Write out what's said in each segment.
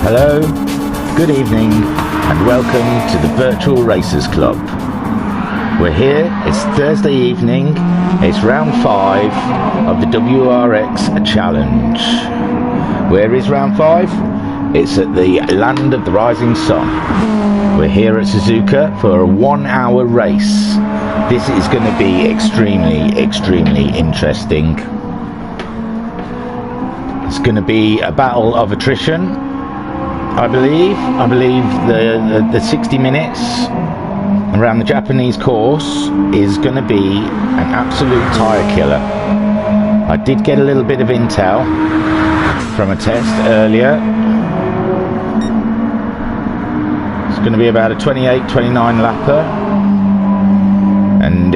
Hello, good evening, and welcome to the Virtual Racers Club. We're here, it's Thursday evening, it's round 5 of the WRX Challenge. Where is round 5? It's at the Land of the Rising Sun. We're here at Suzuka for a 1 hour race. This is going to be extremely interesting. It's going to be a battle of attrition. I believe the 60 minutes around the Japanese course is going to be an absolute tyre killer. I did get a little bit of intel from a test earlier. It's going to be about a 28-29 lapper, and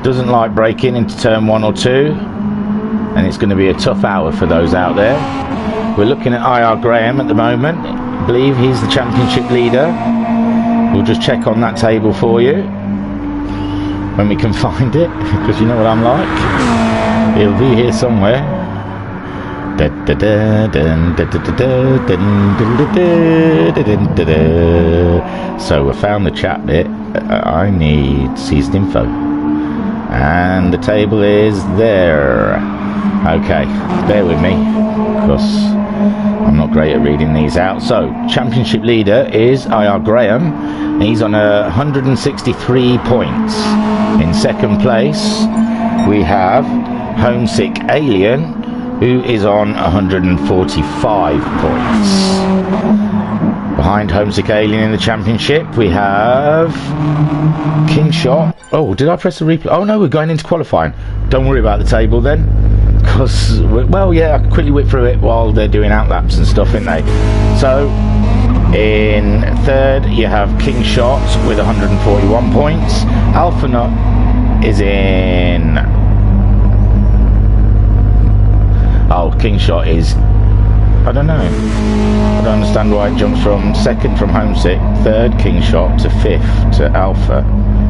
doesn't like braking into turn 1 or 2, and it's going to be a tough hour for those out there. We're looking at IR Graham at the moment. I believe he's the championship leader. We'll just check on that table for you when we can find it, because you know what I'm like. He'll be here somewhere. So I found the chat bit. I need seized info, and the table is there. Okay, bear with me, because I'm not great at reading these out. So, championship leader is IR Graham. He's on 163 points. In second place, we have Homesick Alien, who is on 145 points. Behind Homesick Alien in the championship, we have Kingshot. Oh, did I press the replay? Oh no, we're going into qualifying. Don't worry about the table then, because, well, yeah, I can quickly whip through it while they're doing outlaps and stuff, aren't they? So, in third, you have Kingshot with 141 points. Alpha Nut is in... Oh, Kingshot is... I don't know. I don't understand why it jumps from second from Homesick, third Kingshot, to fifth to Alpha.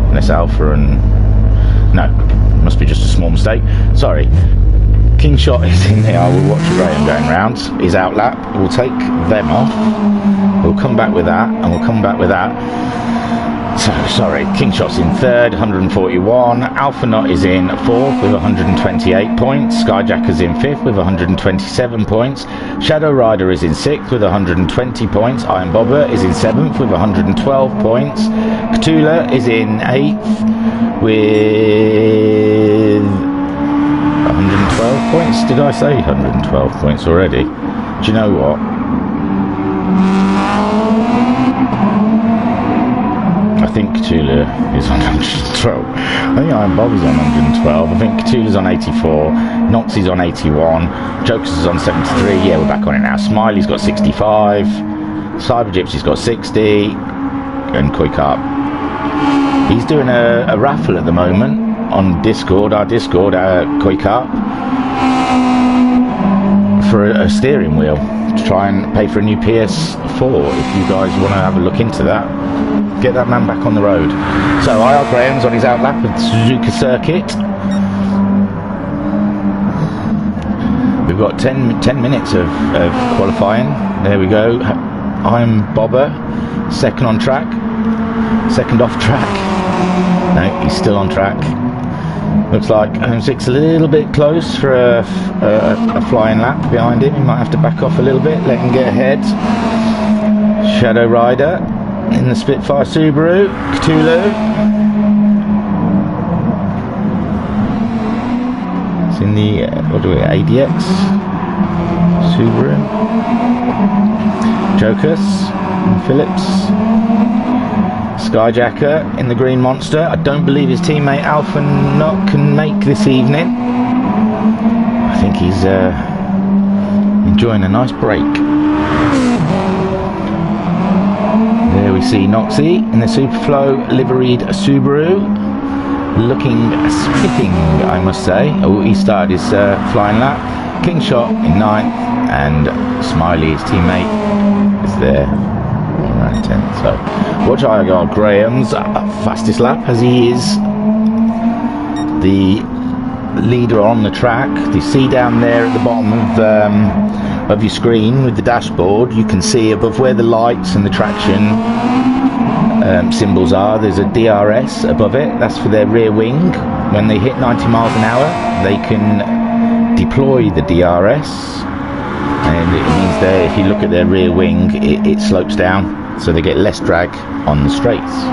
Unless Alpha and... No, must be just a small mistake. Sorry. Kingshot is in there. I will watch Graham going round. His outlap. We'll take them off. We'll come back with that, and we'll come back with that. So, sorry, Kingshot's in third, 141. Alpha Knot is in fourth with 128 points. Skyjacker's in fifth with 127 points. Shadow Rider is in sixth with 120 points. Iron Bobber is in seventh with 112 points. Cthulhu is in eighth with 112 points. Did I say 112 points already? Do you know what? I think Cthulhu is on 112. I think Iron Bobby's on 112. I think Cthulhu's on 84. Noxie's on 81. Joker's is on 73. Yeah, we're back on it now. Smiley's got 65. Cyber Gypsy's got 60. And Koi Carp. He's doing a raffle at the moment on Discord, our Koi Carp, for a steering wheel to try and pay for a new PS4. If you guys want to have a look into that, get that man back on the road. So IR Graham's on his outlap of the Suzuka circuit. We've got 10 minutes of qualifying. There we go. I'm Bobber, second on track, second off track. No, he's still on track. Looks like Homesick's a little bit close for a flying lap behind him. He might have to back off a little bit, let him get ahead. Shadow Rider in the Spitfire Subaru. Cthulhu. It's in the ADX Subaru. Jokers and Phillips. Skyjacker in the Green Monster. I don't believe his teammate Alpha Knot can make this evening. I think he's enjoying a nice break. There we see Noxie in the Superflow liveried Subaru, looking spiffing, I must say. Oh, he started his flying lap. King Shot in 9th, and Smiley, his teammate, is there around 10th. So watch IR Graham's fastest lap, as he is the leader on the track. You see down there at the bottom of your screen with the dashboard, you can see above where the lights and the traction symbols are, there's a DRS above it. That's for their rear wing. When they hit 90 miles an hour, they can deploy the DRS, and it means that if you look at their rear wing, it slopes down, so they get less drag on the straights. It's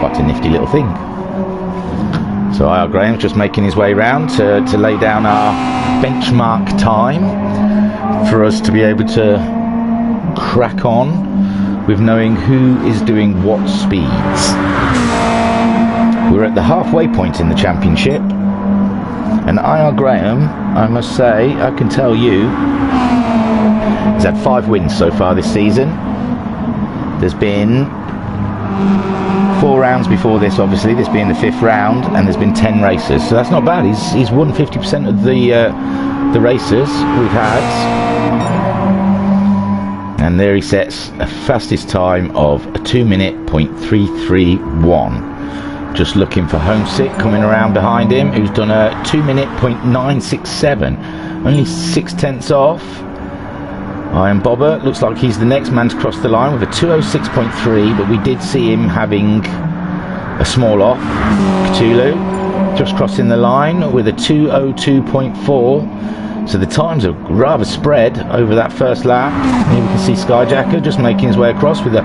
quite a nifty little thing. So IR Graham's just making his way round to lay down our benchmark time for us to be able to crack on with knowing who is doing what speeds. We're at the halfway point in the championship, and IR Graham, I must say, I can tell you, he's had 5 wins so far this season. There's been 4 rounds before this, obviously, this being the 5th round, and there's been 10 races, so that's not bad. He's won 50% of the races we've had, and there he sets a fastest time of a 2:03.331. Just looking for Homesick coming around behind him, who's done a 2:09.67, only 6/10 off. Iron Bobber looks like he's the next man to cross the line with a 2:06.3, but we did see him having a small off. Cthulhu just crossing the line with a 2:02.4, so the times are rather spread over that first lap. Here we can see Skyjacker just making his way across with a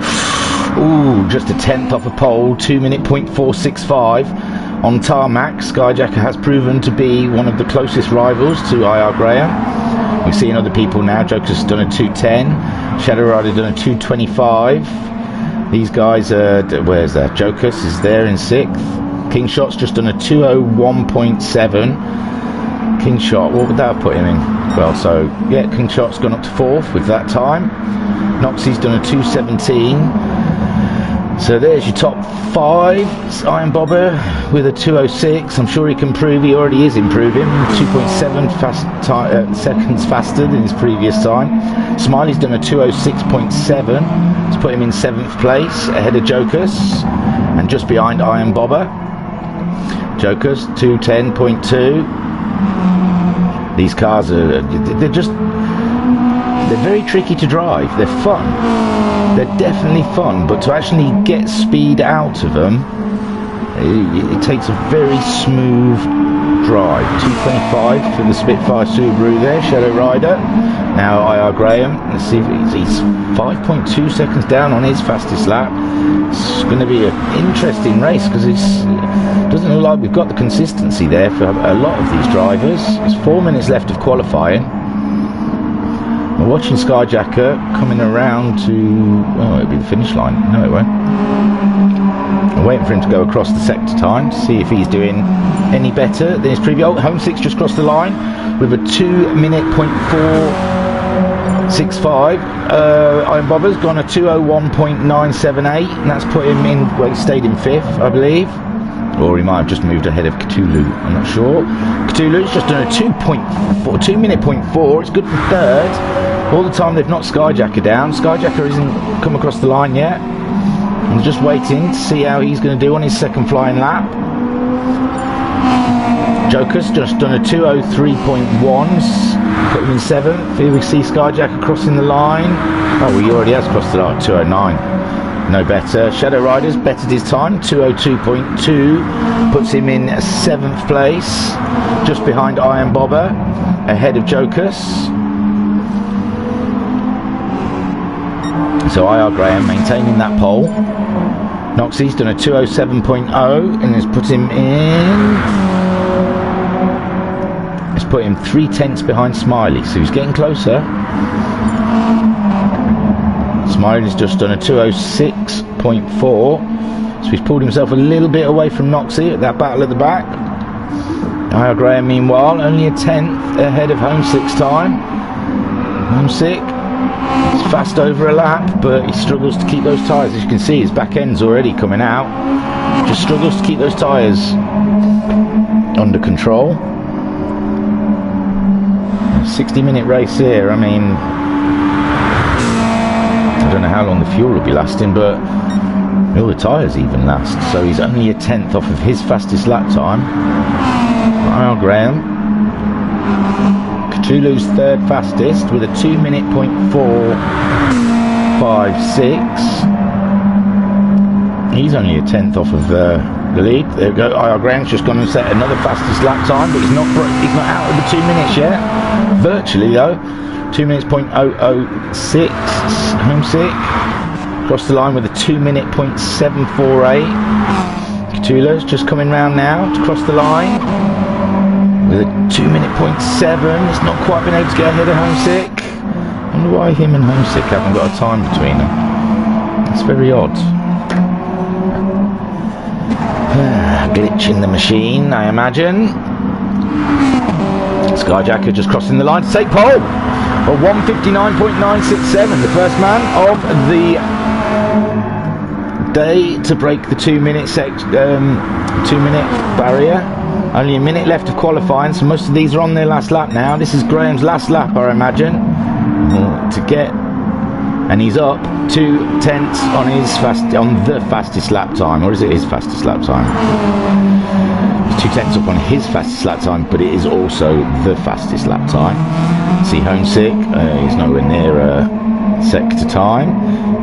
just a 10th off a pole, 2:04.65 on tarmac. Skyjacker has proven to be one of the closest rivals to IR Graham. We're seeing other people now. Joker's done a 2:10, Shadow Rider done a 2:25. These guys are, where's that? Joker's is there in 6th. King Shot's just done a 2:01.7. King Shot, what would that have put him in? Well, so yeah, King Shot's gone up to 4th with that time. Noxie's done a 2:17. So there's your top 5. Iron Bobber with a 2:06. I'm sure he can prove he already is improving. 2.7 seconds faster than his previous time. Smiley's done a 2:06.7. It's put him in 7th place, ahead of Joker's, and just behind Iron Bobber. Joker's 2:10.2. These cars are, they're very tricky to drive. They're fun. They're definitely fun, but to actually get speed out of them, it takes a very smooth drive. 2:25 for the Spitfire Subaru there, Shadow Rider. Now IR Graham, let's see if he's 5.2 seconds down on his fastest lap. It's going to be an interesting race because it doesn't look like we've got the consistency there for a lot of these drivers. There's 4 minutes left of qualifying. We're watching Skyjacker coming around to, well, it'll be the finish line. No, it won't. I'm waiting for him to go across the sector time to see if he's doing any better than his previous. Oh, Homesick's just crossed the line with a 2:04.65. Iron Bobber's gone a 2:01.978, and that's put him in, well, he stayed in 5th, I believe. Or he might have just moved ahead of Cthulhu, I'm not sure. Cthulhu's just done a 2:04. It's good for 3rd. All the time they've knocked Skyjacker down. Skyjacker isn't come across the line yet. I'm just waiting to see how he's going to do on his 2nd flying lap. Joker's just done a 2:03.1, put him in 7th. Here we see Skyjacker crossing the line. Oh, he already has crossed the line, 2:09. No better. Shadow Rider's bettered his time, 2:02.2, puts him in 7th place, just behind Iron Bobber, ahead of Joker's. So IR Graham maintaining that pole. Noxie's done a 2:07.0 and has put him in. It's put him 3/10 behind Smiley, so he's getting closer. Smiley's just done a 206.4, so he's pulled himself a little bit away from Noxie at that battle at the back. IR Graham, meanwhile, only a 10th ahead of Homesick's time. Homesick, he's fast over a lap, but he struggles to keep those tyres. As you can see, his back end's already coming out. Just struggles to keep those tyres under control. 60-minute race here. I mean, I don't know how long the fuel will be lasting, but all the tyres even last. So he's only a 10th off of his fastest lap time. IR Graham. Cthulhu's third fastest with a 2-minute .456. He's only a 10th off of the lead. There we go. IR Graham's just gone and set another fastest lap time, but he's not out of the 2 minutes yet. Virtually though. 2 minutes .006. Homesick across the line with a 2-minute .748. Cthulhu's just coming round now to cross the line with a 2-minute .7. It's not quite been able to get ahead of Homesick. I wonder why him and Homesick haven't got a time between them. It's very odd. Glitch in the machine, I imagine. Skyjacker just crossing the line to take pole. A 1:59.967, the first man of the day to break the 2 minute barrier. Only a minute left of qualifying, so most of these are on their last lap now. This is Graham's last lap, I imagine, to get, and he's up 2 tenths on the fastest lap time, or is it his fastest lap time? He's 2 tenths up on his fastest lap time, but it is also the fastest lap time. See Homesick, he's nowhere near a sector time.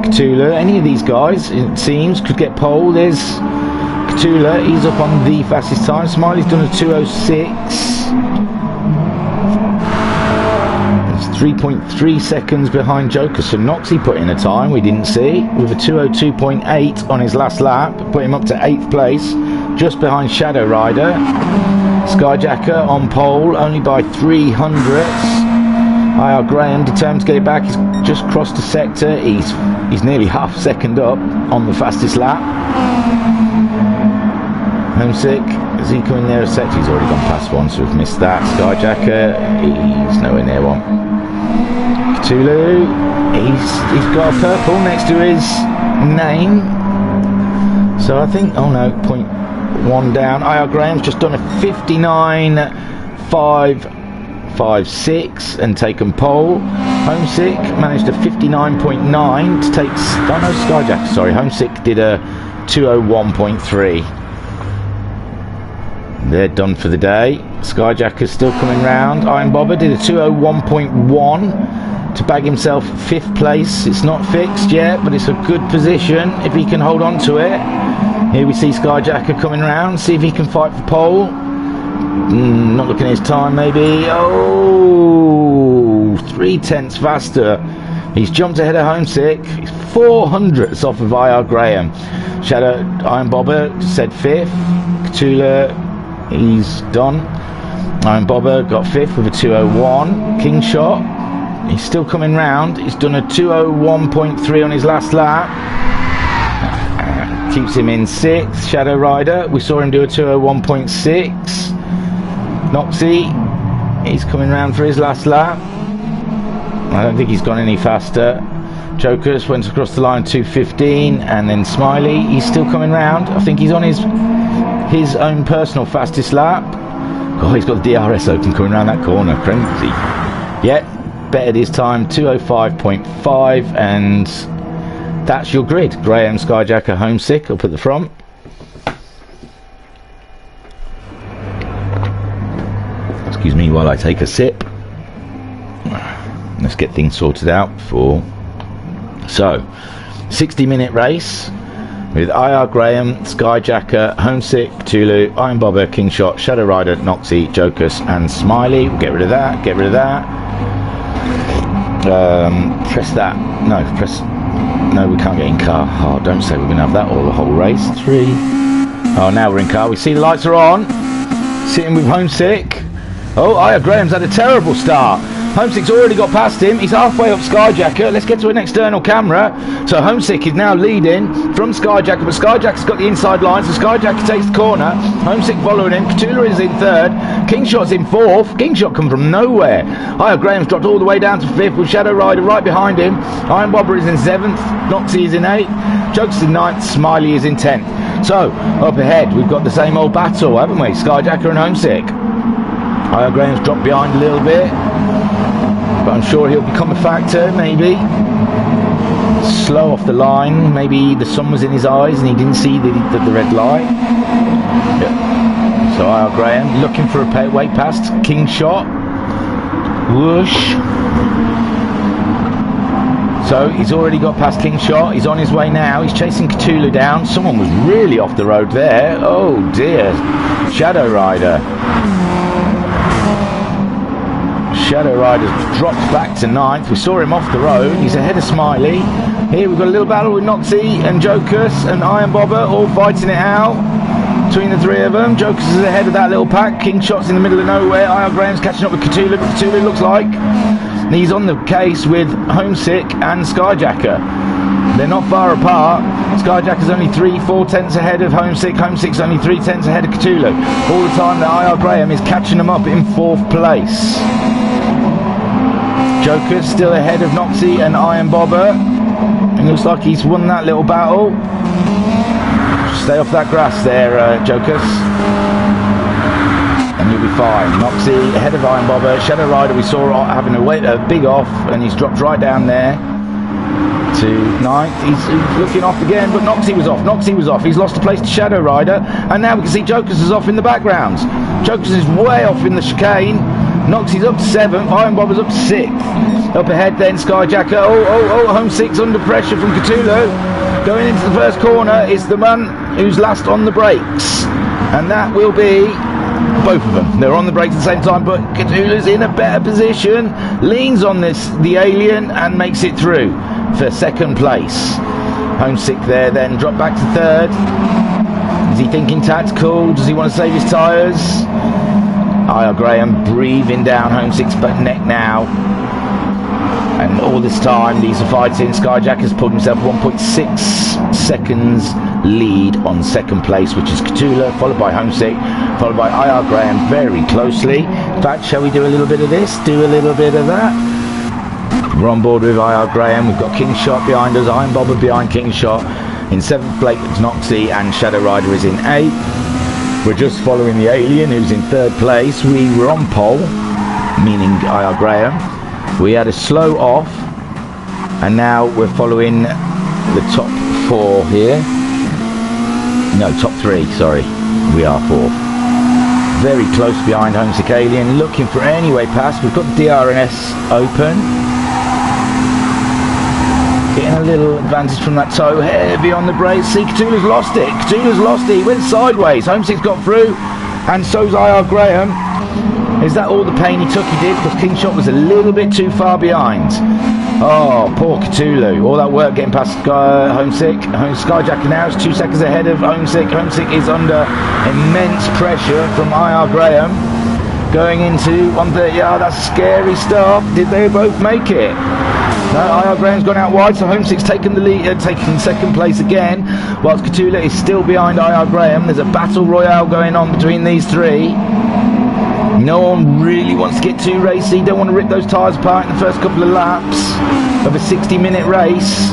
Cthulhu, any of these guys, it seems, could get pole. There's Cthulhu, he's up on the fastest time. Smiley's done a 206. It's 3.3 seconds behind Joker. So Noxie put in a time we didn't see with a 202.8 on his last lap, put him up to 8th place, just behind Shadow Rider. Skyjacker on pole, only by 300ths. IR Graham determined to get it back. He's just crossed the sector. He's nearly half a second up on the fastest lap. Homesick, is he coming near a sector? He's already gone past one, so we've missed that. Skyjacker, he's nowhere near one. Cthulhu, he's got a purple next to his name. So I think, oh no, 0.1 down. IR Graham's just done a 59.556 and taken pole. Homesick managed a 59.9 to take, oh no, Skyjacker, sorry. Homesick did a 201.3. They're done for the day. Skyjacker's still coming round. Iron Bobber did a 201.1 to bag himself 5th place. It's not fixed yet, but it's a good position if he can hold on to it. Here we see Skyjacker coming round, see if he can fight for pole. Not looking at his time, maybe. Oh, 3 tenths faster. He's jumped ahead of Homesick. He's 400ths off of IR Graham. Shadow Iron Bobber said 5th. Cthulhu, he's done. Iron Bobber got 5th with a 201. King Shot, he's still coming round. He's done a 201.3 on his last lap. Keeps him in 6th. Shadow Rider, we saw him do a 201.6. Noxie, he's coming round for his last lap. I don't think he's gone any faster. Joker's went across the line 2:15, and then Smiley, he's still coming round. I think he's on his own personal fastest lap. Oh, he's got the DRS open coming around that corner. Crazy. Yeah, bettered his time 205.5, and that's your grid. Graham, Skyjacker, Homesick up at the front. Excuse me while I take a sip. Let's get things sorted out for. So, 60-minute race with IR Graham, Skyjacker, Homesick, Cthulhu, Iron Bobber, King Shot, Shadow Rider, Noxie, Jocus, and Smiley. We'll get rid of that. Get rid of that. Press that. No, press. No, we can't get in car. Oh, don't say we're going to have that all the whole race. 3. Oh, now we're in car. We see the lights are on. Sitting with Homesick. Oh, IR Graham's had a terrible start. Homesick's already got past him. He's halfway up Skyjacker. Let's get to an external camera. So Homesick is now leading from Skyjacker, but Skyjacker's got the inside line, so Skyjacker takes the corner. Homesick following him. Cthulhu is in third. Kingshot's in fourth. Kingshot come from nowhere. Io Graham's dropped all the way down to fifth with Shadow Rider right behind him. Iron Bobber is in seventh. Noxie is in eighth. Jokes in ninth. Smiley is in 10th. So, up ahead, we've got the same old battle, haven't we? Skyjacker and Homesick. Io Graham's dropped behind a little bit, but I'm sure he'll become a factor, maybe. Slow off the line, maybe the sun was in his eyes and he didn't see the red light. Yep. So Io Graham looking for a way past Kingshot. Whoosh. So he's already got past Kingshot. He's on his way now. He's chasing Cthulhu down. Someone was really off the road there. Oh dear. Shadow Rider. Shadow Rider's dropped back to 9th. We saw him off the road. He's ahead of Smiley. Here we've got a little battle with Noxie and Jokus and Iron Bobber all fighting it out between the three of them. Jokus is ahead of that little pack. Kingshot's in the middle of nowhere. Io Graham's catching up with Cthulhu. Cthulhu looks like he's on the case with Homesick and Skyjacker. They're not far apart. Skyjacker's only 3-4 tenths ahead of Homesick. Homesick's only 3 tenths ahead of Cthulhu. All the time that Io Graham is catching them up in 4th place. Joker's still ahead of Noxie and Iron Bobber. It looks like he's won that little battle. Stay off that grass there, Jokus. And you'll be fine. Noxie ahead of Iron Bobber. Shadow Rider we saw having a big off, and he's dropped right down there to 9th. He's looking off again, but Noxie was off. Noxie was off. He's lost a place to Shadow Rider, and now we can see Jokus is off in the background. Jokus is way off in the chicane. Noxie's up 7th. Iron Bobber's up 6th. Up ahead then, Skyjacker. Oh, Homesick's under pressure from Cthulhu. Going into the first corner is the man who's last on the brakes, and that will be both of them. They're on the brakes at the same time, but Cthulhu's in a better position, leans on the alien and makes it through for 2nd place. Homesick there then dropped back to 3rd. Is he thinking tactical? Does he want to save his tyres? Io Graham breathing down Homesick's neck now. And all this time these are fighting. Skyjacker's pulled himself 1.6 seconds lead on 2nd place, which is Cthulhu, followed by Homesick, followed by Io Graham very closely. In fact, shall we do a little bit of this? Do a little bit of that? We're on board with Io Graham. We've got Kingshot behind us, Iron Bobber behind Kingshot. In 7th place it's Noxie, and Shadow Rider is in 8th. We're just following the alien who's in 3rd place. We were on pole, meaning Io Graham. We had a slow off, and now we're following the top 4 here. No, top 3, sorry. We are 4th. Very close behind Homesick Alien, looking for any way past. We've got DRS open. Getting a little advantage from that toe, heavy on the brakes. See, Cthulhu's lost it. Cthulhu's lost it. He went sideways. Homesick's got through, and so's Io Graham. Is that all the pain he took? He did, because Kingshot was a little bit too far behind. Oh, poor Cthulhu. All that work getting past Homesick. Skyjacker now is 2 seconds ahead of Homesick. Homesick is under immense pressure from Io Graham. Going into 130. Oh, that's scary stuff. Did they both make it? No, Io Graham's gone out wide, so Homesick's taken the lead, taking 2nd place again, whilst Cthulhu is still behind Io Graham. There's a battle royale going on between these 3. No one really wants to get too racy. Don't want to rip those tyres apart in the first couple of laps of a 60-minute race.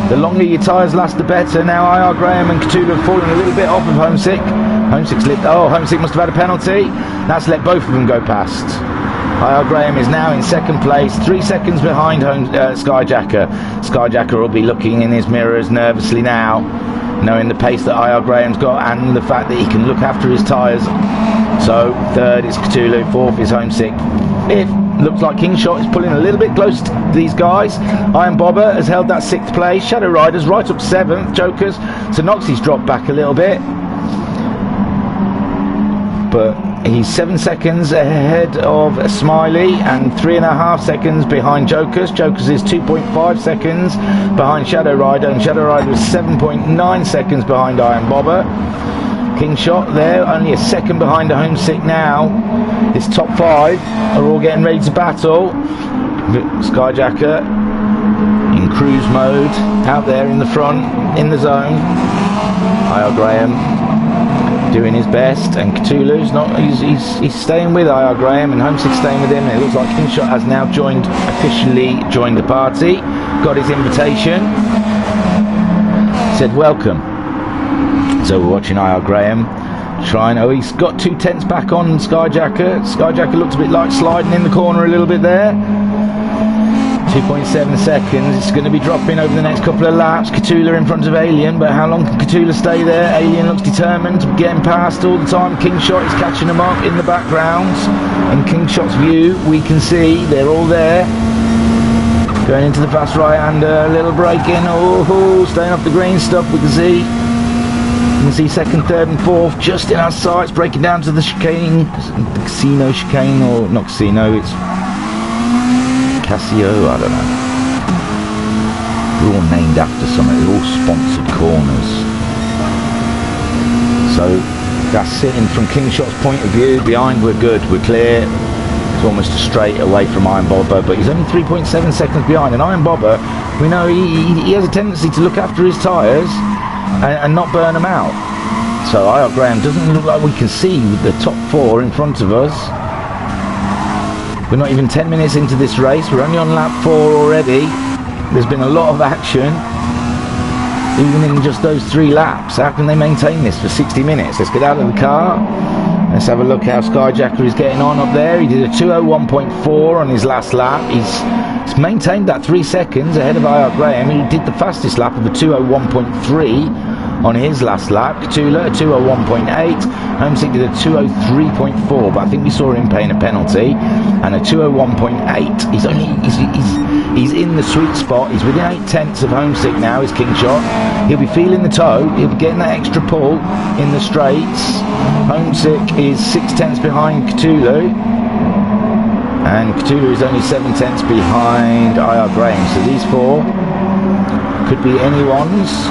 The longer your tyres last, the better. Now Io Graham and Cthulhu have fallen a little bit off of Homesick. Homesick slipped. Oh, Homesick must have had a penalty. That's let both of them go past. Io Graham is now in 2nd place, 3 seconds behind Skyjacker. Skyjacker will be looking in his mirrors nervously now, knowing the pace that Io Graham's got and the fact that he can look after his tyres. So 3rd is Cthulhu, 4th is Homesick. 5th looks like Kingshot is pulling a little bit close to these guys. Iron Bobber has held that 6th place. Shadow Rider's right up 7th. Jokers. So Noxie's dropped back a little bit, but he's 7 seconds ahead of Smiley and 3.5 seconds behind Jokers. Jokers is 2.5 seconds behind Shadow Rider, and Shadow Rider is 7.9 seconds behind Iron Bobber. King Shot there, only a second behind the Homesick now. This top 5 are all getting ready to battle. Skyjacker in cruise mode, out there in the front, in the zone. IR Graham doing his best, and Cthulhu's not. He's staying with IR Graham, and Homesick staying with him. And it looks like King Shot has now officially joined the party. Got his invitation. Said welcome. So we're watching IR Graham trying. Oh, he's got 2 tenths back on Skyjacker. Skyjacker looks a bit like sliding in the corner a little bit there. 2.7 seconds. It's going to be dropping over the next couple of laps. Cthulhu in front of Alien, but how long can Cthulhu stay there? Alien looks determined, getting past all the time. King Shot is catching them up in the background. In King Shot's view, we can see they're all there. Going into the fast right-hander, a little break in. Oh, staying off the green stuff. We can see. You can see second, third, and fourth just in our sights, breaking down to the chicane, the casino chicane, or not casino. It's Casio, I don't know. They're all named after something. They're all sponsored corners. So that's it. And from King Shot's point of view, behind we're good, we're clear. It's almost a straight away from Iron Bobber, but he's only 3.7 seconds behind. And Iron Bobber, we know he has a tendency to look after his tyres and not burn them out. So IR Graham doesn't look like we can see the top 4 in front of us. We're not even 10 minutes into this race. We're only on lap 4 already. There's been a lot of action, even in just those 3 laps. How can they maintain this for 60 minutes? Let's get out of the car. Let's have a look how Skyjacker is getting on up there. He did a 2:01.4 on his last lap. He's maintained that 3 seconds ahead of IR Graham. He did the fastest lap of a 2:01.3 on his last lap. Cthulhu a 2:01.8. Homesick did a 2:03.4, but I think we saw him paying a penalty, and a 2:01.8. He's in the sweet spot. He's within 8 tenths of Homesick now. Is King Shot. He'll be feeling the toe. He'll be getting that extra pull in the straights. Homesick is 6 tenths behind Cthulhu, and Cthulhu is only 7 tenths behind IR Graham. So these 4 could be anyone's.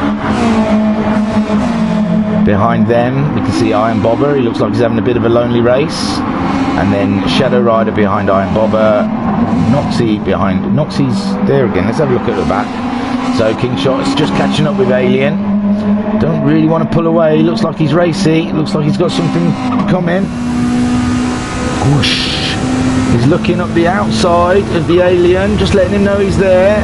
Behind them we can see Iron Bobber. He looks like he's having a bit of a lonely race. And then Shadow Rider behind Iron Bobber. Noxie behind. Noxie's there again. Let's have a look at the back. So King Shot is just catching up with Alien. Don't really want to pull away. Looks like he's racy. Looks like he's got something coming. Whoosh. He's looking up the outside of the Alien, just letting him know he's there.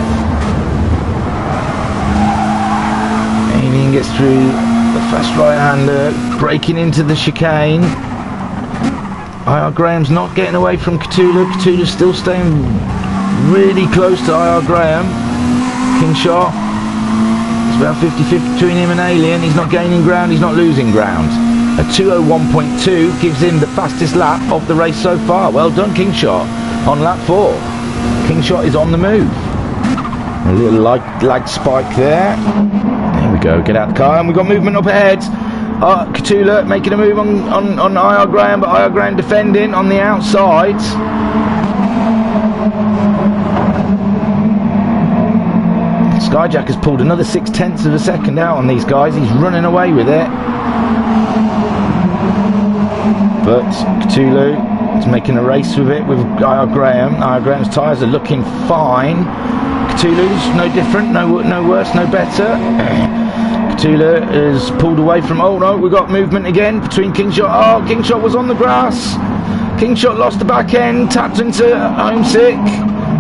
Alien gets through the fast right-hander, breaking into the chicane. IR Graham's not getting away from Cthulhu. Cthulhu's still staying really close to IR Graham. King Shot, it's about 50-50 between him and Alien. He's not gaining ground, he's not losing ground. A 2:01.2 gives him the fastest lap of the race so far. Well done, King Shot, on lap 4. King Shot is on the move. A little lag spike there. There we go, get out the car, and we've got movement up ahead. Cthulhu making a move on IR Graham, but IR Graham defending on the outside. Skyjack has pulled another 6 tenths of a second out on these guys. He's running away with it. But Cthulhu is making a race with it with IR Graham. IR Graham's tyres are looking fine. Cthulhu's no different, no worse, no better. Cthulhu is pulled away from. Oh no, we got movement again between King Shot. Oh, King Shot was on the grass. King Shot lost the back end, tapped into Homesick.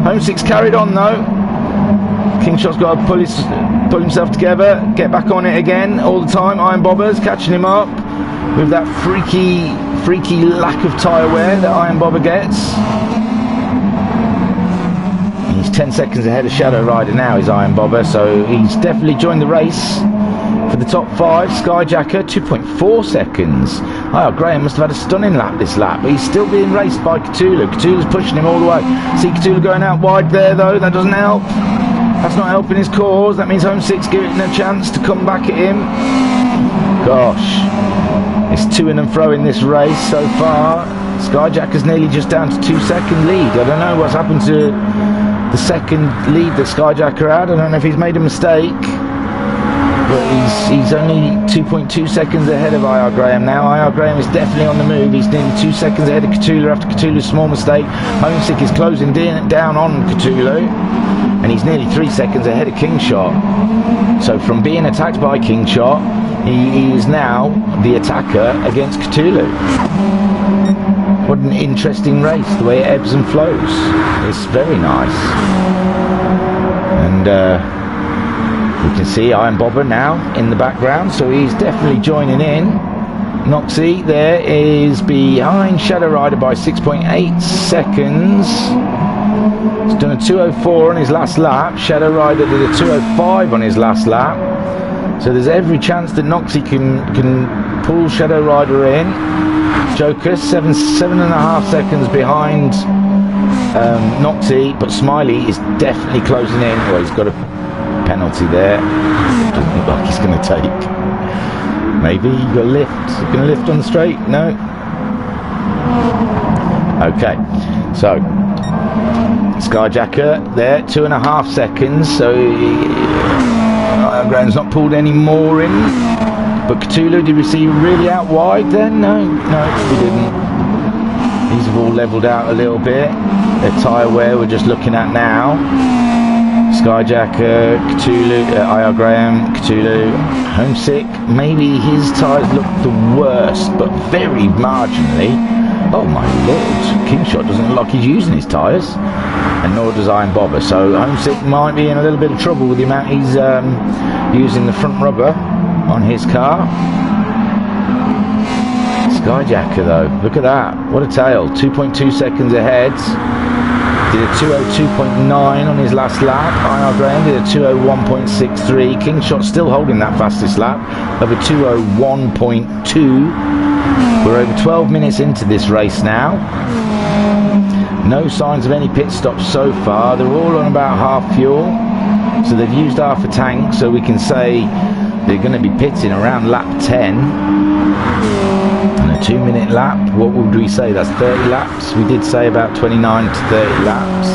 Homesick's carried on though. King Shot's got to pull himself together, get back on it again all the time. Iron Bobber's catching him up with that freaky lack of tyre wear that Iron Bobber gets. He's 10 seconds ahead of Shadow Rider now, is Iron Bobber, so he's definitely joined the race for the top 5. Skyjacker 2.4 seconds. IR Graham must have had a stunning lap this lap, but he's still being raced by Cthulhu. Cthulhu's pushing him all the way. See Cthulhu going out wide there though, that doesn't help. That's not helping his cause. That means Homesick's giving him a chance to come back at him. Gosh, it's to and fro in this race so far. Skyjacker's nearly just down to 2-second lead. I don't know what's happened to the second lead that Skyjacker had. I don't know if he's made a mistake. but he's only 2.2 seconds ahead of IR Graham now. IR Graham is definitely on the move. He's nearly 2 seconds ahead of Cthulhu after Cthulhu's small mistake. Homesick is closing down on Cthulhu, and he's nearly 3 seconds ahead of Kingshot. So from being attacked by Kingshot, he is now the attacker against Cthulhu. What an interesting race, the way it ebbs and flows. It's very nice. And we can see Iron Bobber now in the background, so he's definitely joining in. Noxie there is behind Shadow Rider by 6.8 seconds. He's done a 2:04 on his last lap. Shadow Rider did a 2:05 on his last lap. So there's every chance that Noxie can pull Shadow Rider in. Joker 7.5 seconds behind Noxie, but Smiley is definitely closing in. Well, he's got a penalty there. Doesn't look like he's going to take. Maybe you got a lift. He's going to lift on the straight. No. Okay, so Skyjacker there, 2.5 seconds. So Graham's not pulled any more in. But Cthulhu, did we see really out wide then? No, we didn't. These have all levelled out a little bit. The tyre wear we're just looking at now. Skyjacker, Cthulhu, IR Graham, Cthulhu, Homesick. Maybe his tyres look the worst, but very marginally. Oh my lord, Kingshot doesn't look like he's using his tyres, and nor does Iron Bobber. So Homesick might be in a little bit of trouble with the amount he's using the front rubber on his car. Skyjacker though, look at that, what a tail, 2.2 seconds ahead. Did a 2:02.9 on his last lap. IR Graham did a 2:01.63. Kingshot still holding that fastest lap of a 2:01.2. We're over 12 minutes into this race now. No signs of any pit stops so far. They're all on about half fuel, so they've used half a tank, so we can say they're going to be pitting around lap 10. And a 2-minute lap, what would we say? That's 30 laps. We did say about 29 to 30 laps.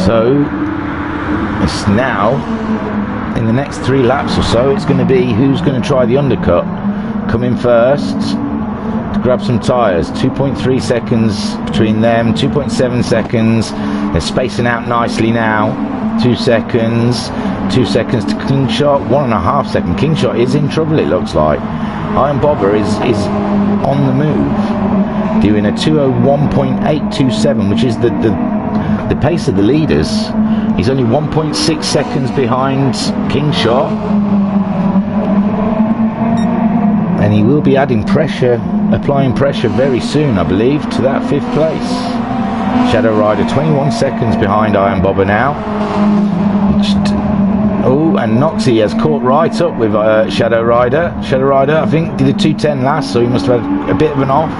So it's now, in the next 3 laps or so, it's going to be who's going to try the undercut. Come in first to grab some tyres. 2.3 seconds between them, 2.7 seconds. They're spacing out nicely now. 2 seconds, 2 seconds to Kingshot, 1.5 seconds. Kingshot is in trouble, it looks like. Iron Bobber is on the move, doing a 2:01.827, which is the pace of the leaders. He's only 1.6 seconds behind Kingshot, and he will be adding pressure, applying pressure very soon, I believe, to that 5th place. Shadow Rider 21 seconds behind Iron Bobber now. Oh, and Noxie has caught right up with Shadow Rider. Shadow Rider, I think, did a 2:10 last, so he must have had a bit of an off.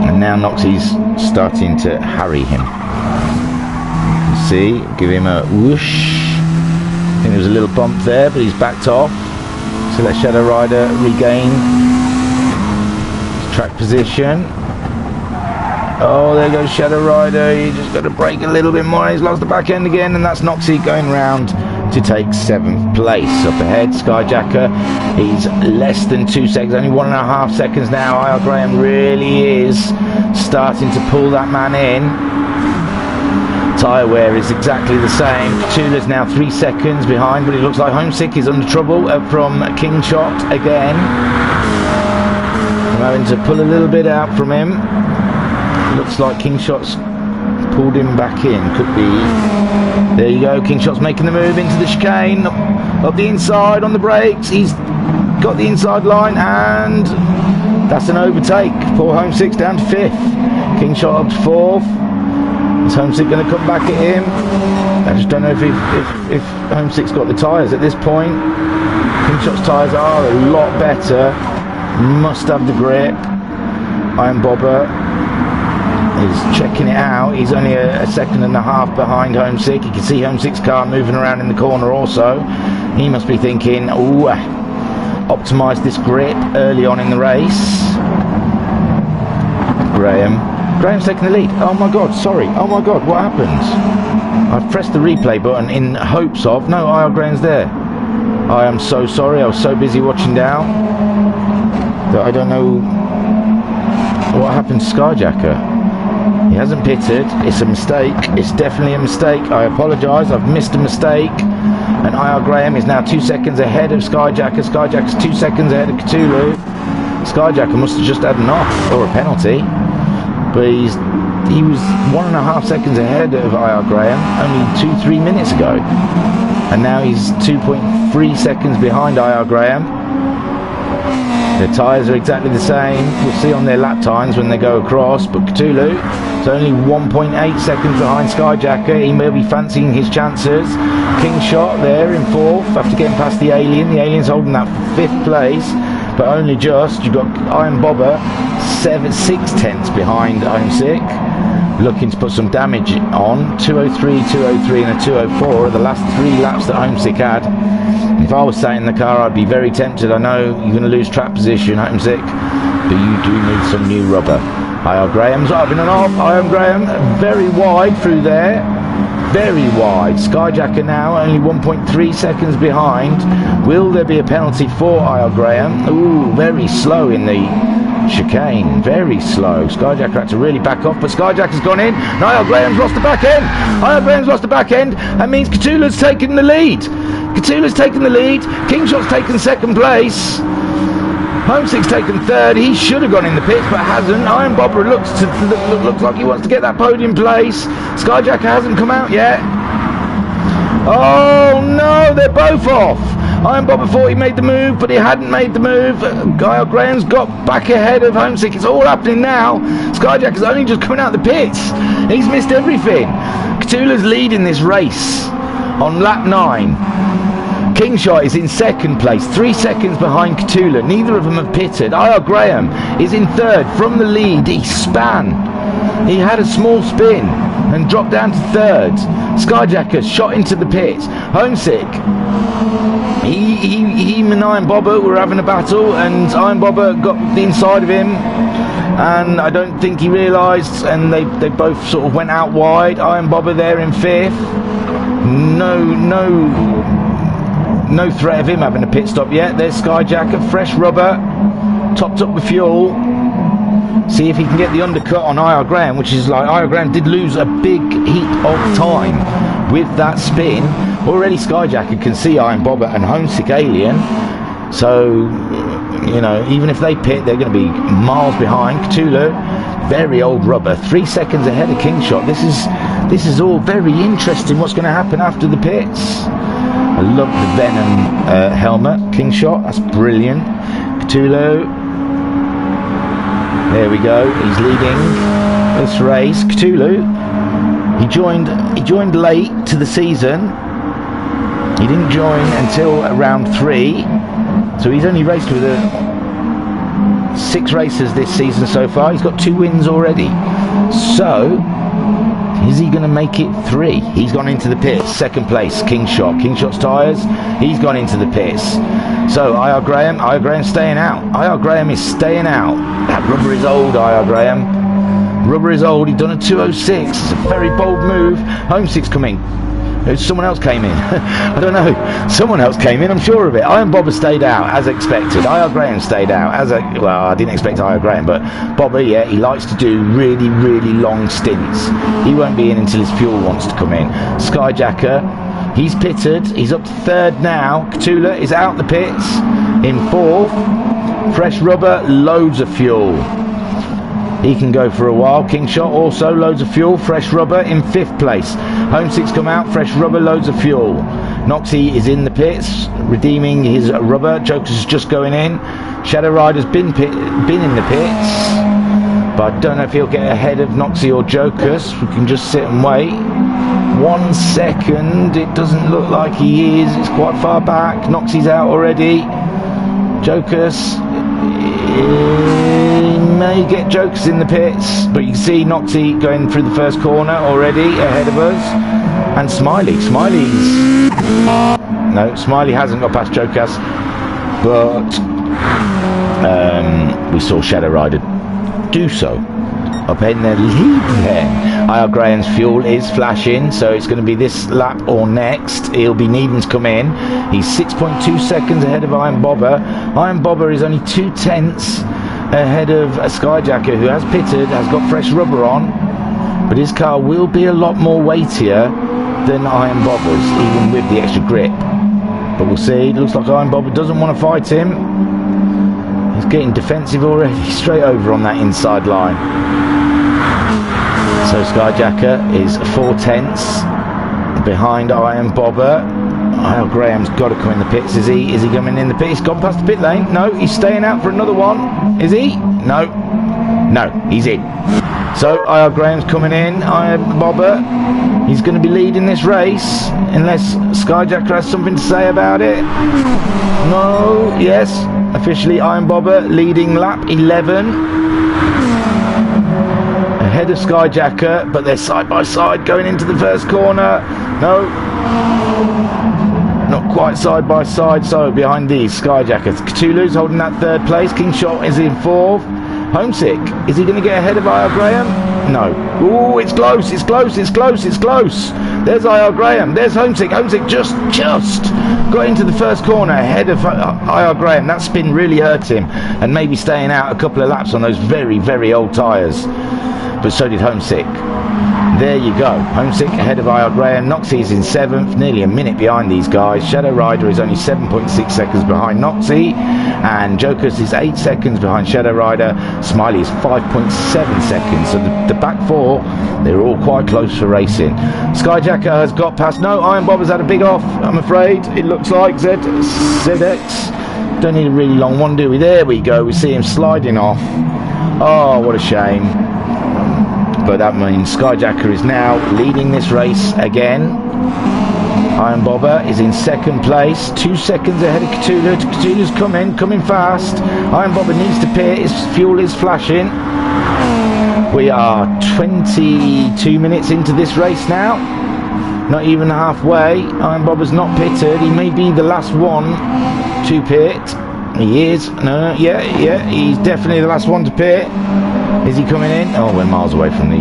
And now Noxie's starting to harry him. See, give him a whoosh. I think there was a little bump there, but he's backed off. So let Shadow Rider regain his track position. Oh, there goes Shadow Rider. You just got to brake a little bit more. He's lost the back end again, and that's Noxie going round to take 7th place. Up ahead, Skyjacker. He's less than 2 seconds, only 1.5 seconds now. IR Graham really is starting to pull that man in. Tyre wear is exactly the same. Cthulhu's now 3 seconds behind, but it looks like Homesick is under trouble from Kingshot again. I'm having to pull a little bit out from him. Looks like Kingshot's pulled him back in. Could be. There you go. Kingshot's making the move into the chicane. Up the inside on the brakes. He's got the inside line, and that's an overtake. Poor Homesick's down to 5th. Kingshot up to 4th. Is Homesick going to come back at him? I just don't know if Homesick's got the tyres at this point. Kingshot's tyres are a lot better. Must have the grip. Iron Bobber is checking it out. He's only a 1.5 seconds behind Homesick. You can see Homesick's car moving around in the corner also. He must be thinking, ooh, optimise this grip early on in the race. Graham Graham's taking the lead. Oh my god, sorry. Oh my god, what happened? I've pressed the replay button in hopes of... No, IR Graham's there. I am so sorry. I was so busy watching down that I don't know what happened to Skyjacker. He hasn't pitted. It's a mistake. It's definitely a mistake. I apologise. I've missed a mistake. And IR Graham is now 2 seconds ahead of Skyjacker. Skyjacker's 2 seconds ahead of Cthulhu. Skyjacker must have just had an off or a penalty. But he was 1.5 seconds ahead of IR Graham only 2-3 minutes ago. And now he's 2.3 seconds behind IR Graham. The tyres are exactly the same. We'll see on their lap times when they go across. But Cthulhu is only 1.8 seconds behind Skyjacker. He may be fancying his chances. King Shot there in 4th after getting past the Alien. The Alien's holding that 5th place, but only just. You've got Iron Bobber 6/10 behind Homesick, looking to put some damage on. 203, 203 and a 204 are the last 3 laps that Homesick had. If I was sat in the car, I'd be very tempted. I know you're going to lose track position, Homesick, but you do need some new rubber. IR Graham's having an off. IR Graham very wide through there. Very wide. Skyjacker now only 1.3 seconds behind. Will there be a penalty for IR Graham? Ooh, very slow in the chicane. Very slow. Skyjacker had to really back off, but Skyjacker's gone in. And IR Graham's lost the back end. IR Graham's lost the back end. That means Cthulhu's taken the lead. Cthulhu's taken the lead. Kingshot's taken 2nd place. Homesick's taken 3rd. He should have gone in the pits, but hasn't. Iron Bobber looks like he wants to get that podium place. Skyjacker hasn't come out yet. Oh no, they're both off. Iron Bobber thought he made the move, but he hadn't made the move. Guy Graham's got back ahead of Homesick. It's all happening now. Skyjacker's only just coming out the pits. He's missed everything. Cthulhu's leading this race on lap 9. Kingshot is in 2nd place, 3 seconds behind Cthulhu. Neither of them have pitted. IR Graham is in 3rd. From the lead, he span. He had a small spin and dropped down to 3rd. Skyjacker shot into the pits. Homesick. He and Iron Bobber were having a battle, and Iron Bobber got the inside of him, and I don't think he realised, and they both sort of went out wide. Iron Bobber there in 5th. No threat of him having a pit stop yet. There's Skyjacker, fresh rubber, topped up with fuel. See if he can get the undercut on IR Graham, which is like IR Graham did lose a big heap of time with that spin. Already Skyjacker can see Iron Bobber and Homesick Alien. So, you know, even if they pit, they're going to be miles behind. Cthulhu, very old rubber, 3 seconds ahead of Kingshot. This is all very interesting. What's going to happen after the pits? I love the Venom helmet, Kingshot. That's brilliant. Cthulhu. There we go. He's leading this race. Cthulhu. He joined late to the season. He didn't join until around 3. So he's only raced with 6 races this season so far. He's got 2 wins already. So is he going to make it 3? He's gone into the pits. 2nd place, Kingshot. Kingshot's tyres, he's gone into the pits. So IR Graham's staying out. IR Graham is staying out. That rubber is old, IR Graham. Rubber is old. He's done a 206. It's a very bold move. Homesick's coming. Someone else came in. I don't know. Someone else came in, I'm sure of it. Iron Bobber stayed out, as expected. IR Graham stayed out. Well, I didn't expect IR Graham, but Bobber, yeah, he likes to do really, really long stints. He won't be in until his fuel wants to come in. Skyjacker, he's pitted. He's up to 3rd now. Cthulhu is out the pits in 4th. Fresh rubber, loads of fuel. He can go for a while. Kingshot also, loads of fuel. Fresh rubber in 5th place. Homesick's come out. Fresh rubber, loads of fuel. Noxie is in the pits, redeeming his rubber. Joker's just going in. Shadow Rider's been in the pits, but I don't know if he'll get ahead of Noxie or Joker's. We can just sit and wait. 1 second. It doesn't look like he is. It's quite far back. Noxie's out already. Joker's. May get Jokers in the pits, but you can see Noxie going through the first corner already ahead of us. And Smiley hasn't got past Jokers, but we saw Shadow Rider do so. up in the lead then. IR Graham's fuel is flashing, so it's going to be this lap or next. He'll be needing to come in. He's 6.2 seconds ahead of Iron Bobber. Iron Bobber is only 2/10 ahead of a Skyjacker who has pitted, has got fresh rubber on, but his car will be a lot more weightier than Iron Bobber's, even with the extra grip. But we'll see. It looks like Iron Bobber doesn't want to fight him. He's getting defensive already, straight over on that inside line. So Skyjacker is 4/10 behind Iron Bobber. IR Graham's got to come in the pits. Is he coming in the pit? He's gone past the pit lane. No, he's staying out for another one. Is he? No, he's in. So IR Graham's coming in. Iron Bobber, he's going to be leading this race unless Skyjacker has something to say about it. No, yes, officially Iron Bobber leading lap 11 ahead of Skyjacker, but they're side by side going into the first corner. No, not quite side by side. So behind these Skyjackers, Cthulhu's holding that third place. Kingshot is in fourth. Homesick, is he going to get ahead of IR Graham? No. Oh, it's close. There's IR Graham. There's Homesick. Homesick just got into the first corner ahead of IR Graham. That spin really hurt him, and maybe staying out a couple of laps on those very, very old tyres. But so did Homesick. There you go. Homesick ahead of IR Graham. Noxie is in 7th, nearly a minute behind these guys. Shadow Rider is only 7.6 seconds behind Noxie, and Jokers is 8 seconds behind Shadow Rider. Smiley is 5.7 seconds. So the back four, they're all quite close for racing. Skyjacker has got past. No, Iron Bobber's had a big off, I'm afraid. It looks like ZX. Don't need a really long one, do we? There we go. We see him sliding off. Oh, what a shame. But that means Skyjacker is now leading this race again. Iron Bobber is in second place, 2 seconds ahead of Cthulhu. Cthulhu's coming fast. Iron Bobber needs to pit, his fuel is flashing. We are 22 minutes into this race now. Not even halfway. Iron Bobber's not pitted. He may be the last one to pit. He is. No, yeah, he's definitely the last one to pit. Is he coming in? Oh, we're miles away from the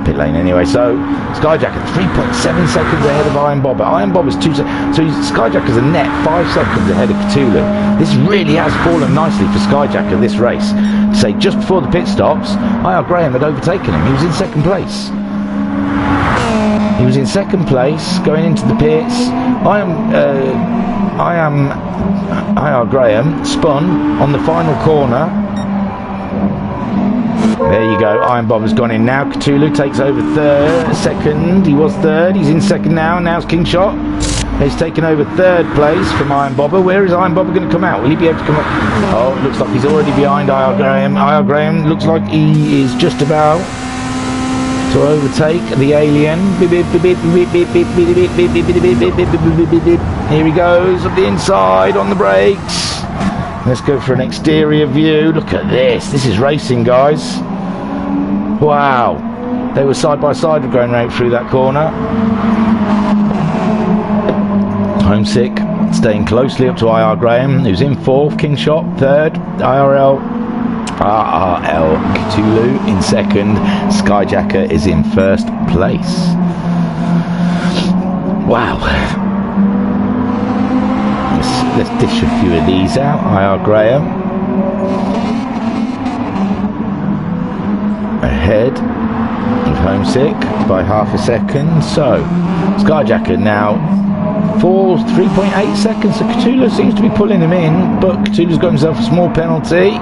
pit lane anyway. So Skyjacker 3.7 seconds ahead of Iron Bobber. Iron Bobber's 2 seconds. So Skyjacker's a net 5 seconds ahead of Cthulhu. This really has fallen nicely for Skyjacker this race. Say just before the pit stops, IR Graham had overtaken him. He was in second place. Going into the pits. IR Graham spun on the final corner. There you go. Iron Bobber's gone in now. Cthulhu takes over second. He was third. He's in second now. Now's Kingshot. He's taken over third place from Iron Bobber. Where is Iron Bobber going to come out? Will he be able to come up? Oh, it looks like he's already behind IR Graham. IR Graham looks like he is just about to overtake the alien. Here he goes up the inside on the brakes. Let's go for an exterior view. Look at this. This is racing, guys. Wow. They were side by side going right through that corner. Homesick staying closely up to IR Graham, who's in fourth. Kingshot third. RRL Cthulhu in second. Skyjacker is in first place. Wow. Let's dish a few of these out. IR Graham ahead of Homesick by half a second. So Skyjacker now falls 3.8 seconds. So Cthulhu seems to be pulling him in, but Cthulhu's got himself a small penalty.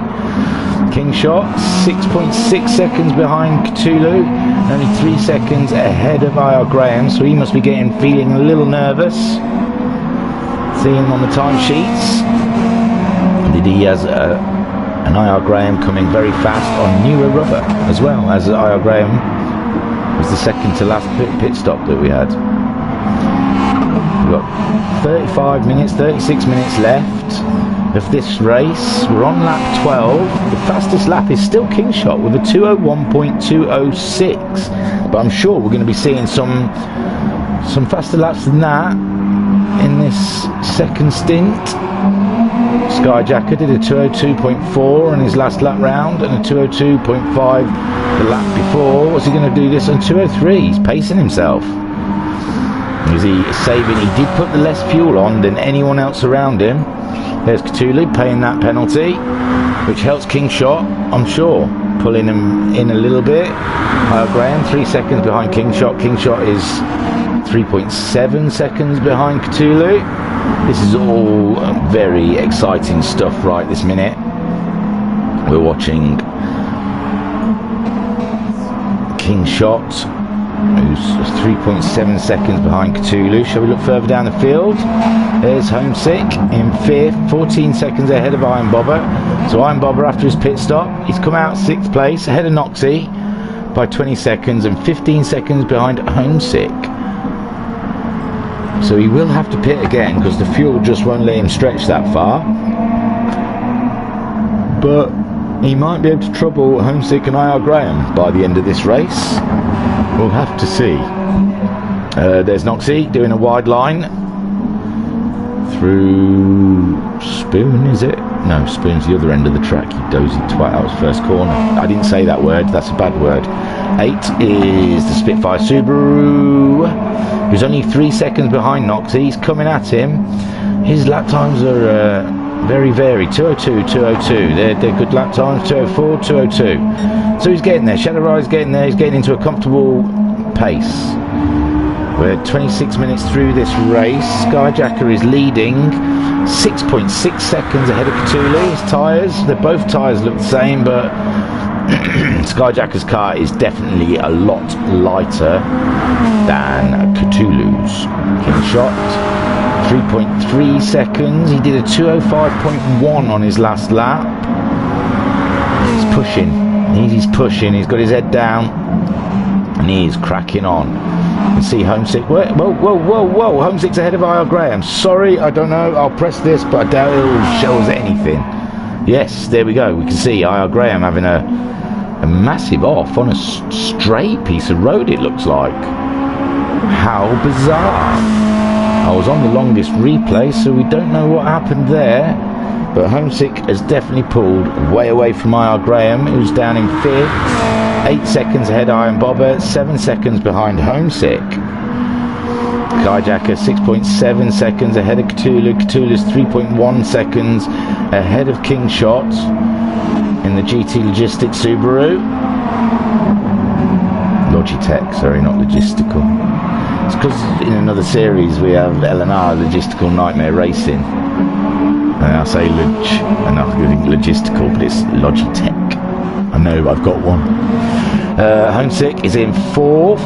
Kingshot 6.6 seconds behind Cthulhu, only 3 seconds ahead of IR Graham, so he must be feeling a little nervous. See him on the timesheets. He has an IR Graham coming very fast on newer rubber as well, as IR Graham was the second to last pit stop that we had. We've got 35 minutes, 36 minutes left of this race. We're on lap 12. The fastest lap is still Kingshot with a 201.206, but I'm sure we're going to be seeing some faster laps than that in this second stint. Skyjacker did a 202.4 on his last lap round and a 202.5 the lap before. What's he going to do this on 203? He's pacing himself. Is he saving? He did put the less fuel on than anyone else around him. There's Cthulhu paying that penalty, which helps King Shot, I'm sure, pulling him in a little bit. Graham 3 seconds behind King Shot. King Shot is 3.7 seconds behind Cthulhu. This is all very exciting stuff right this minute. We're watching King Shot, who's 3.7 seconds behind Cthulhu. Shall we look further down the field? There's Homesick in 5th, 14 seconds ahead of Iron Bobber. So Iron Bobber, after his pit stop, he's come out 6th place, ahead of Noxie by 20 seconds and 15 seconds behind Homesick. So he will have to pit again because the fuel just won't let him stretch that far. But he might be able to trouble Homesick and IR Graham by the end of this race. We'll have to see. There's Noxie doing a wide line through Spoon, is it? No, Spoon's the other end of the track. You dozy twat, that was first corner. I didn't say that word, that's a bad word. 8 is the Spitfire Subaru, who's only 3 seconds behind Noxie. He's coming at him. His lap times are very varied. 202, 202. They're good lap times. 204, 202. So he's getting there. Shadow Ride's getting there. He's getting into a comfortable pace. We're 26 minutes through this race. Skyjacker is leading 6.6 seconds ahead of Cthulhu. His tyres, both tyres look the same, but Skyjacker's car is definitely a lot lighter than Cthulhu's. King Shot 3.3 seconds. He did a 205.1 on his last lap. He's pushing. He's pushing. He's got his head down and he is cracking on. You can see Homesick. Whoa. Homesick's ahead of IR Graham. Sorry, I don't know. I'll press this, but I doubt it'll show us anything. Yes, there we go. We can see IR Graham having a massive off on a straight piece of road, it looks like. How bizarre. I was on the longest replay, so we don't know what happened there. But Homesick has definitely pulled way away from IR Graham, who's down in 5th. 8 seconds ahead of Iron Bobber, 7 seconds behind Homesick. Skyjacker 6.7 seconds ahead of Cthulhu. Cthulhu's 3.1 seconds ahead of King Shot in the GT Logistics Subaru. Logitech, sorry, not logistical. It's because in another series we have L&R, Logistical Nightmare Racing. And I say logistical, but it's Logitech. I know, I've got one. Homesick is in 4th.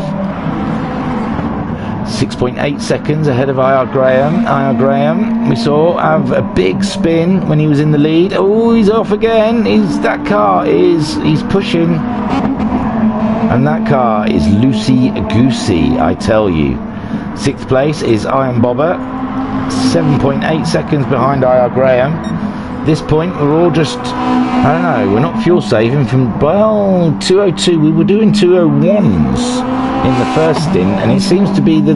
6.8 seconds ahead of IR Graham. IR Graham, we saw, have a big spin when he was in the lead. Oh, he's off again. He's pushing. And that car is loosey-goosey, I tell you. 6th place is Iron Bobber, 7.8 seconds behind IR Graham. At this point, we're all just, I don't know, we're not fuel saving from, well, 202. We were doing 201s in the first stint, and it seems to be the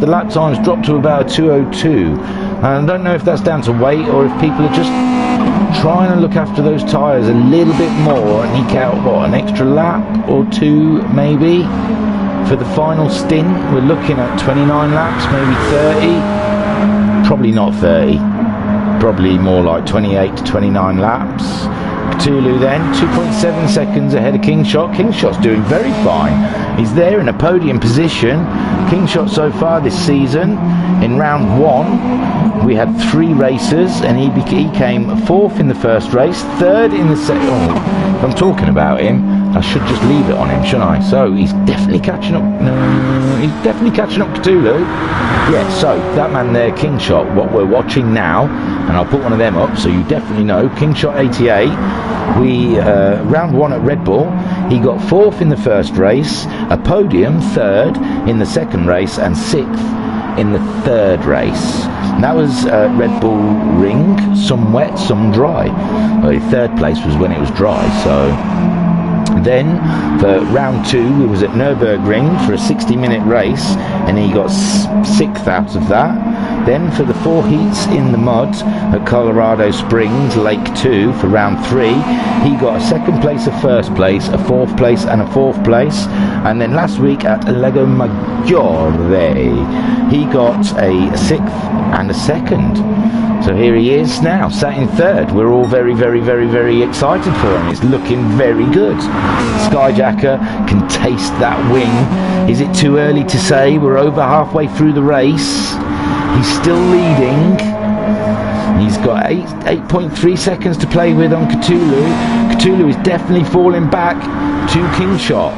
lap times dropped to about a 202. And I don't know if that's down to weight or if people are just trying to look after those tyres a little bit more and eke out, what, an extra lap or 2 maybe for the final stint. We're looking at 29 laps, maybe 30. Probably not 30. Probably more like 28 to 29 laps. Cthulhu then 2.7 seconds ahead of King Shot. King Shot's doing very fine. He's there in a podium position. King Shot so far this season, in round 1 we had 3 races and he came 4th in the first race, 3rd in the second. Oh, if I'm talking about him, I should just leave it on him, shouldn't I? So he's definitely catching up. No, he's definitely catching up Cthulhu. Yeah, so that man there, King Shot, what we're watching now, and I'll put one of them up so you definitely know. King Shot 88. We round 1 at Red Bull, he got 4th in the first race, a podium, 3rd in the second race, and 6th in the 3rd race. And that was Red Bull Ring, some wet, some dry. Well, 3rd place was when it was dry, so. Then for round 2 we was at Nürburgring for a 60-minute race and he got 6th out of that. Then for the 4 heats in the mud at Colorado Springs, Lake 2 for round 3, he got a 2nd place, a 1st place, a 4th place and a 4th place. And then last week at Lago Maggiore, he got a 6th and a 2nd. So here he is now, sat in 3rd. We're all very, very, very, very excited for him. It's looking very good. Skyjacker can taste that wing. Is it too early to say? We're over halfway through the race. He's still leading. He's got 8.3 seconds to play with on Cthulhu. Cthulhu is definitely falling back to Kingshot.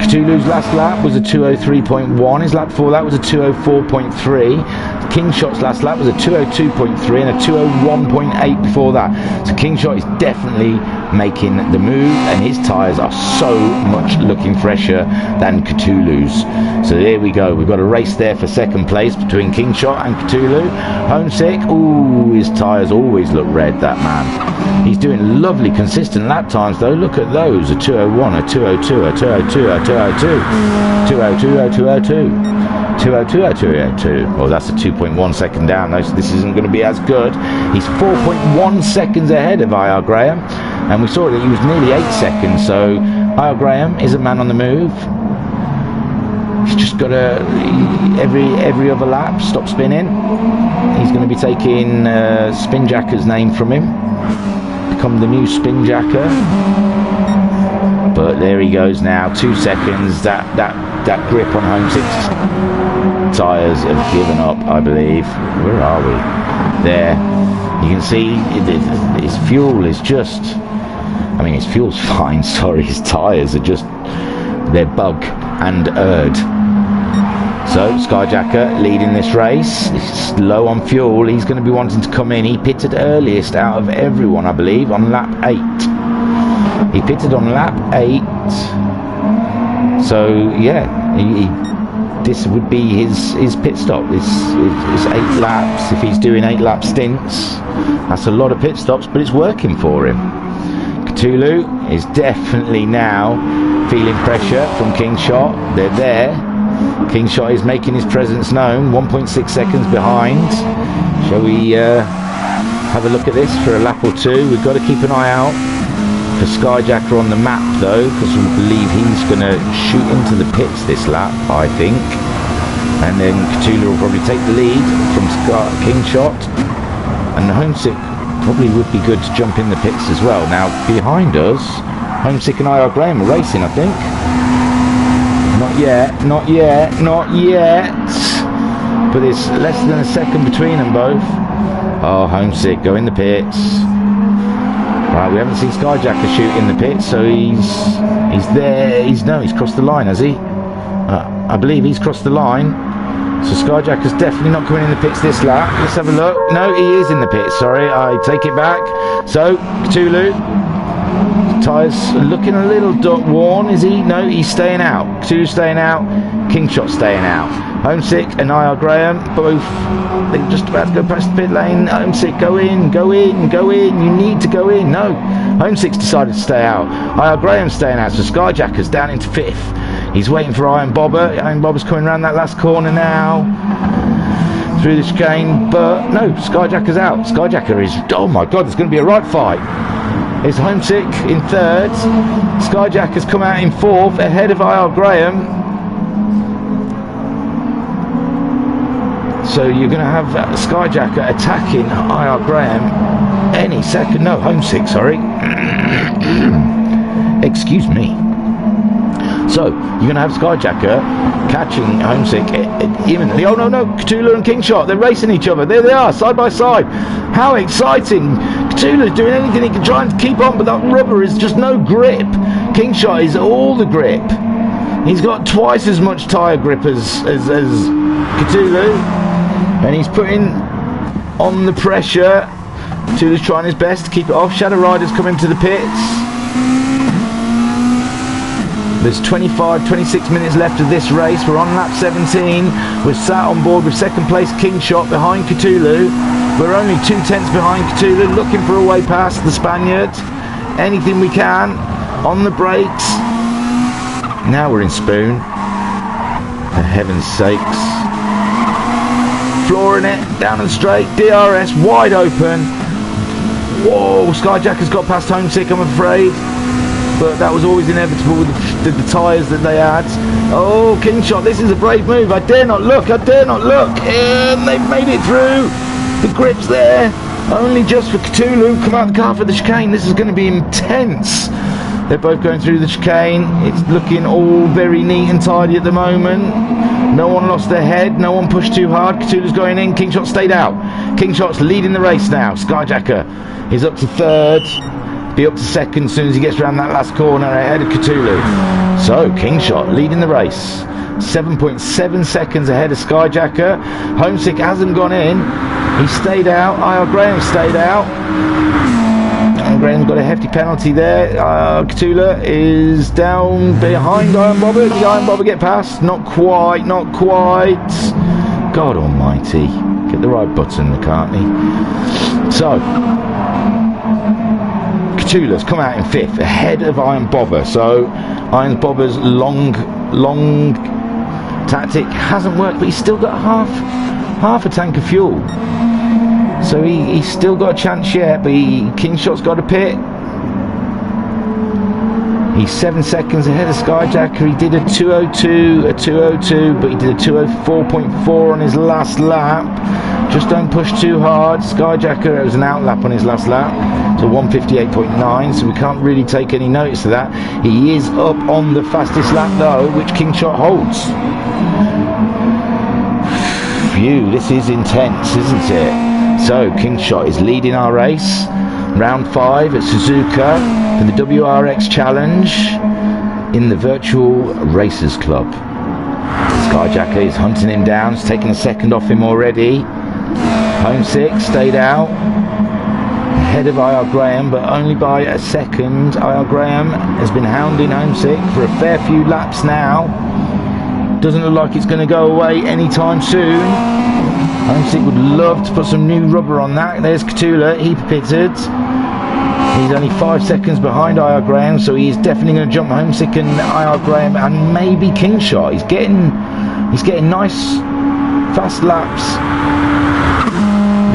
Cthulhu's last lap was a 2:03.1. His lap before that was a 2:04.3. Kingshot's last lap was a 2:02.3 and a 2:01.8 before that. So Kingshot is definitely making the move, and his tyres are so much looking fresher than Cthulhu's. So there we go. We've got a race there for 2nd place between Kingshot and Cthulhu. Homesick. Ooh, his tyres always look red, that man. He's doing lovely consistent lap times though. Look at those. A 2:01, a 2:02, a 2:02, a 2:02, 2:02, a 2:02. 2:02, 2:02. Well, that's a 2.1 second down though, so this isn't going to be as good. He's 4.1 seconds ahead of I.R. Graham, and we saw that he was nearly 8 seconds. So I.R. Graham is a man on the move. He's just got to every other lap stop spinning. He's going to be taking Spinjacker's name from him, become the new Spinjacker. But there he goes now, 2 seconds. That grip on Homesick's tyres have given up, I believe. Where are we? There. You can see his fuel is just... I mean, his fuel's fine, sorry. His tyres are just... they're bug and erd. So, Skyjacker leading this race. He's low on fuel. He's going to be wanting to come in. He pitted earliest out of everyone, I believe, on lap 8. He pitted on lap 8. So yeah, this would be his pit stop. It's 8 laps. If he's doing 8 lap stints, that's a lot of pit stops, but it's working for him. Cthulhu is definitely now feeling pressure from Kingshot. They're there. Kingshot is making his presence known, 1.6 seconds behind. Shall we have a look at this for a lap or two? We've got to keep an eye out for Skyjacker on the map though, because we believe he's going to shoot into the pits this lap, I think. And then Cthulhu will probably take the lead from Kingshot. And Homesick probably would be good to jump in the pits as well. Now, behind us, Homesick and I.R. Graham are racing, I think. Not yet, not yet, not yet. But there's less than a second between them both. Oh, Homesick, go in the pits. Right, we haven't seen Skyjacker shoot in the pits, so he's there. He's crossed the line, has he? I believe he's crossed the line. So Skyjacker's definitely not coming in the pits this lap. Let's have a look. No, he is in the pits. Sorry, I take it back. So Cthulhu, tyres looking a little worn. Is he? No, he's staying out. Cthulhu's staying out. Kingshot staying out. Homesick and I.R. Graham both, they're just about to go past the pit lane. Homesick, go in, go in, go in. You need to go in. No, Homesick's decided to stay out. I.R. Graham's staying out, so Skyjacker's down into 5th. He's waiting for Iron Bobber. Iron Bobber's coming around that last corner now, through the chicane, but no, Skyjacker's out. Skyjacker is, oh my god, it's going to be a right fight. It's Homesick in 3rd. Skyjacker's come out in 4th, ahead of I.R. Graham. So you're going to have Skyjacker attacking I.R. Graham any second. No, Homesick, sorry. Excuse me. So you're going to have Skyjacker catching Homesick imminently. Oh no, Cthulhu and Kingshot, they're racing each other. There they are, side by side. How exciting. Cthulhu's doing anything he can try and keep on, but that rubber is just no grip. Kingshot is all the grip. He's got twice as much tyre grip as Cthulhu, and he's putting on the pressure. Cthulhu's trying his best to keep it off. Shadow Rider's coming to the pits. There's 26 minutes left of this race. We're on lap 17. We're sat on board with 2nd place Kingshot behind Cthulhu. We're only 2/10 behind Cthulhu, looking for a way past the Spaniard. Anything we can on the brakes. Now we're in Spoon. For heaven's sakes. flooring it, down and straight, DRS wide open. Whoa, Skyjacker's got past Homesick, I'm afraid. But that was always inevitable with the tyres that they had. Oh, Kingshot, this is a brave move. I dare not look, I dare not look. And they've made it through. The grip's there. Only just for Cthulhu. Come out the car for the chicane. This is going to be intense. They're both going through the chicane. It's looking all very neat and tidy at the moment. No one lost their head. No one pushed too hard. Cthulhu's going in. Kingshot stayed out. Kingshot's leading the race now. Skyjacker is up to third. Be up to second as soon as he gets around that last corner ahead of Cthulhu. So Kingshot leading the race. 7.7 seconds ahead of Skyjacker. Homesick hasn't gone in. He stayed out. IR Graham stayed out. And Graham's got a hefty penalty there. Cthulhu is down behind Iron Bobber. Did Iron Bobber get past? Not quite, not quite. God almighty. Get the right button, McCartney. So, Cthulhu's come out in fifth, ahead of Iron Bobber. So, Iron Bobber's long tactic hasn't worked, but he's still got half a tank of fuel. So he's still got a chance yet, but Kingshot's got a pit. He's 7 seconds ahead of Skyjacker. He did a 202, but he did a 204.4 on his last lap. Just don't push too hard. Skyjacker, it was an outlap on his last lap, so 158.9, so we can't really take any notice of that. He is up on the fastest lap though, which Kingshot holds. Phew, this is intense, isn't it? So Kingshot is leading our race. Round 5 at Suzuka for the WRX Challenge in the Virtual Racers Club. Skyjacker is hunting him down. He's taken a second off him already. Homesick stayed out. Ahead of IR Graham, but only by a second. IR Graham has been hounding Homesick for a fair few laps now. Doesn't look like it's going to go away anytime soon. Homesick would love to put some new rubber on that. There's Cthulhu, he pitted. He's only 5 seconds behind IR Graham, so he's definitely going to jump Homesick and IR Graham and maybe Kingshot. He's getting nice fast laps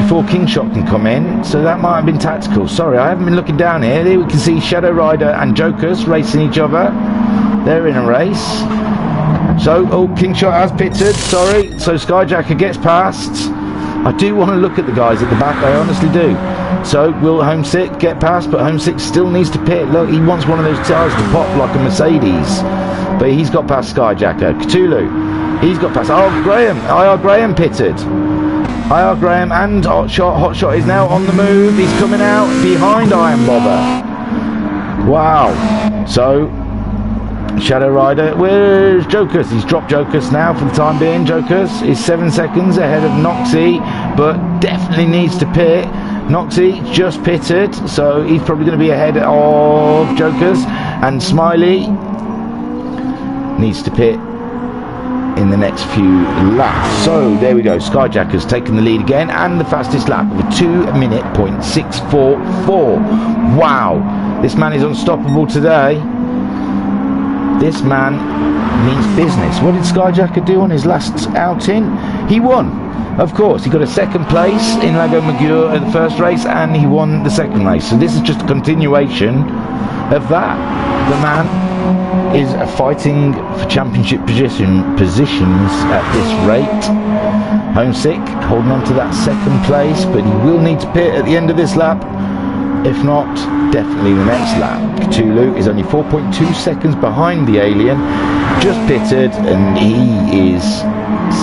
before Kingshot can come in, so that might have been tactical. Sorry, I haven't been looking down here. There we can see Shadow Rider and Jokers racing each other. They're in a race. So, Kingshot has pitted, sorry, so Skyjacker gets past. I do want to look at the guys at the back, I honestly do. So, will Homesick get past? But Homesick still needs to pit. Look, he wants one of those tyres to pop like a Mercedes. But he's got past Skyjacker. Cthulhu, he's got past. Oh, Graham, IR Graham pitted. IR Graham and Hotshot is now on the move. He's coming out behind Iron Bobber. Wow. So, Shadow Rider, where's Jokers? He's dropped Jokers now for the time being. Jokers is 7 seconds ahead of Noxie, but definitely needs to pit. Noxie just pitted, so he's probably going to be ahead of Jokers. And Smiley needs to pit in the next few laps. So there we go. Skyjacker's taken the lead again, and the fastest lap of a 2:644. Wow, this man is unstoppable today. This man means business. What did Skyjacker do on his last outing? He won. Of course, he got a second place in Lago Maggiore at the first race, and he won the second race. So this is just a continuation of that. The man is fighting for championship positions at this rate. Homesick holding on to that second place, but he will need to pit at the end of this lap. If not, definitely the next lap. Cthulhu is only 4.2 seconds behind the alien, just pitted, and he is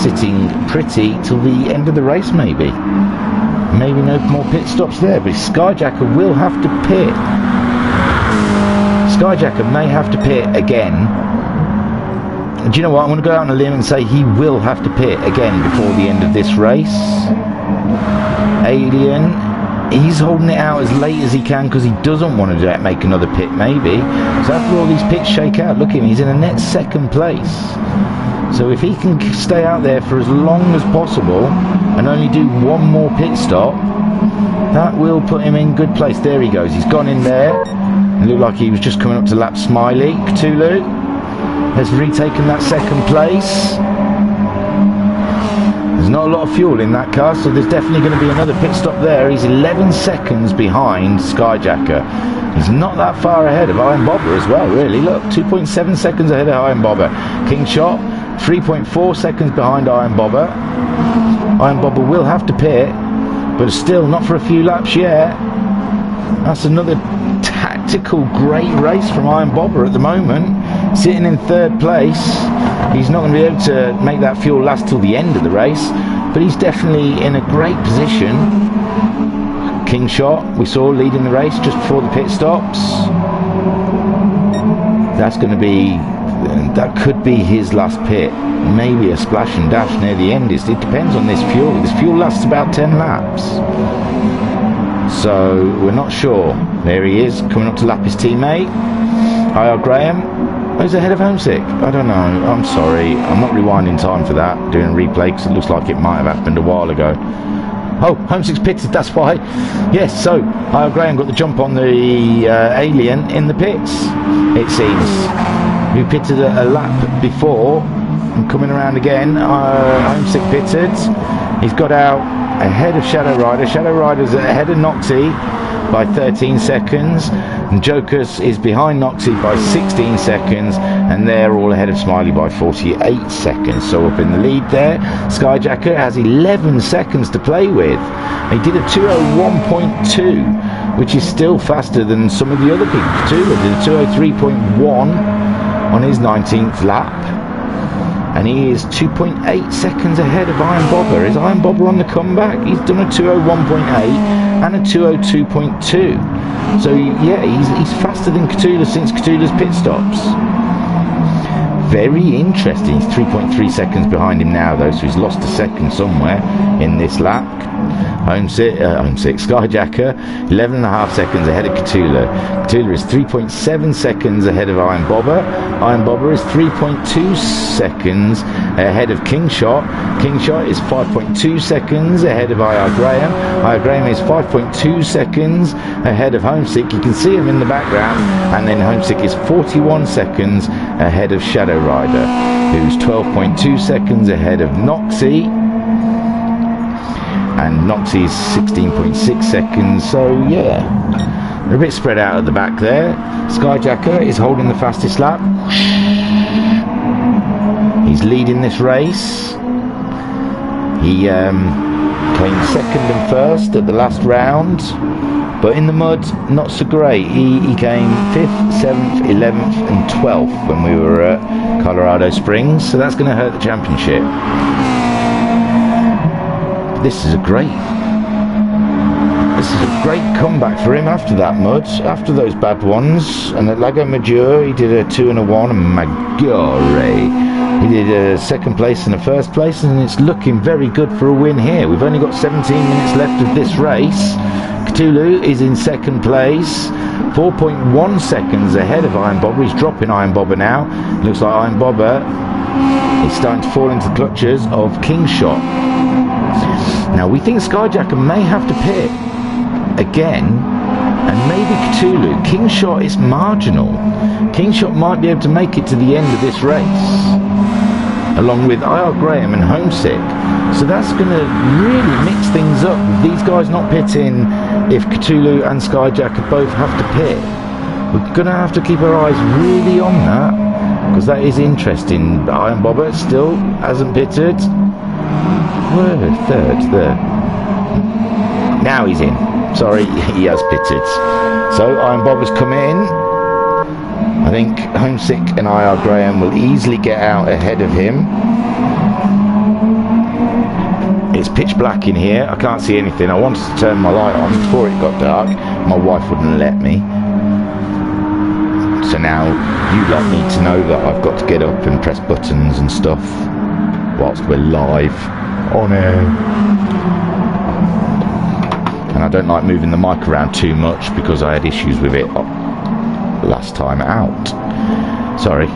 sitting pretty till the end of the race maybe. Maybe no more pit stops there, but Skyjacker will have to pit. Skyjacker may have to pit again. Do you know what? I'm going to go out on a limb and say he will have to pit again before the end of this race. Alien, he's holding it out as late as he can because he doesn't want to make another pit maybe. So after all these pits shake out, look at him, he's in a net second place. So if he can stay out there for as long as possible and only do one more pit stop, that will put him in good place. There he goes, he's gone in there. It looked like he was just coming up to lap Smiley. Cthulhu has retaken that second place. There's not a lot of fuel in that car, so there's definitely going to be another pit stop there. He's 11 seconds behind Skyjacker. He's not that far ahead of Iron Bobber as well, really. Look, 2.7 seconds ahead of Iron Bobber. King Shot, 3.4 seconds behind Iron Bobber. Iron Bobber will have to pit, but still not for a few laps yet. That's another tactical great race from Iron Bobber at the moment, sitting in third place. He's not going to be able to make that fuel last till the end of the race, but he's definitely in a great position. King Shot, we saw leading the race just before the pit stops. That's going to be, that could be his last pit. Maybe a splash and dash near the end. It depends on this fuel. This fuel lasts about 10 laps. So we're not sure. There he is, coming up to lap his teammate. IR Graham. Who's ahead of Homesick? I don't know. I'm sorry. I'm not rewinding time for that, doing a replay, because it looks like it might have happened a while ago. Oh, Homesick's pitted, that's why. Yes, so IR Graham got the jump on the Alien in the pits, it seems. Who pitted a lap before and coming around again. Homesick pitted. He's got out ahead of Shadow Rider. Shadow Rider's ahead of Noxie by 13 seconds, and Jokers is behind Noxie by 16 seconds, and they're all ahead of Smiley by 48 seconds. So up in the lead there, Skyjacker has 11 seconds to play with. He did a 2:01.2, which is still faster than some of the other people too. He did a 2:03.1 on his 19th lap, and he is 2.8 seconds ahead of Iron Bobber. Is Iron Bobber on the comeback? He's done a 2:01.8 and a 2:02.2. So yeah, he's faster than Cthulhu since Cthulhu's pit stops. Very interesting. He's 3.3 seconds behind him now though, so he's lost a second somewhere in this lap. Homesick, Skyjacker, 11.5 seconds ahead of Cthulhu. Cthulhu is 3.7 seconds ahead of Iron Bobber. Iron Bobber is 3.2 seconds ahead of King Shot. King Shot is 5.2 seconds ahead of IR Graham. IR Graham is 5.2 seconds ahead of Homesick. You can see him in the background. And then Homesick is 41 seconds ahead of Shadow Rider, who's 12.2 seconds ahead of Noxie. And Noxie's 16.6 seconds, so yeah, they're a bit spread out at the back there. Skyjacker is holding the fastest lap. He's leading this race. He came second and first at the last round, but in the mud, not so great. He came 5th, 7th, 11th and 12th when we were at Colorado Springs, so that's going to hurt the championship. This is a great comeback for him after that mud, after those bad ones. And at Lago Maggiore he did a 2 and a 1, and Maggiore he did a second place and a first place, and it's looking very good for a win here. We've only got 17 minutes left of this race. Cthulhu is in second place, 4.1 seconds ahead of Iron Bobber. He's dropping Iron Bobber now. Looks like Iron Bobber is starting to fall into the clutches of King Shot. Now we think Skyjacker may have to pit again, and maybe Cthulhu. King Shot is marginal. King Shot might be able to make it to the end of this race, along with IR Graham and Homesick. So that's going to really mix things up. These guys not pitting if Cthulhu and Skyjacker both have to pit. We're going to have to keep our eyes really on that, because that is interesting. Iron Bobber still hasn't pitted. Third. Now he's in. Sorry, he has pitted. So Iron Bobber's come in. I think Homesick and IR Graham will easily get out ahead of him. It's pitch black in here. I can't see anything. I wanted to turn my light on before it got dark. My wife wouldn't let me. So now you lot need to know that I've got to get up and press buttons and stuff whilst we're live on air. And I don't like moving the mic around too much because I had issues with it last time out. Sorry,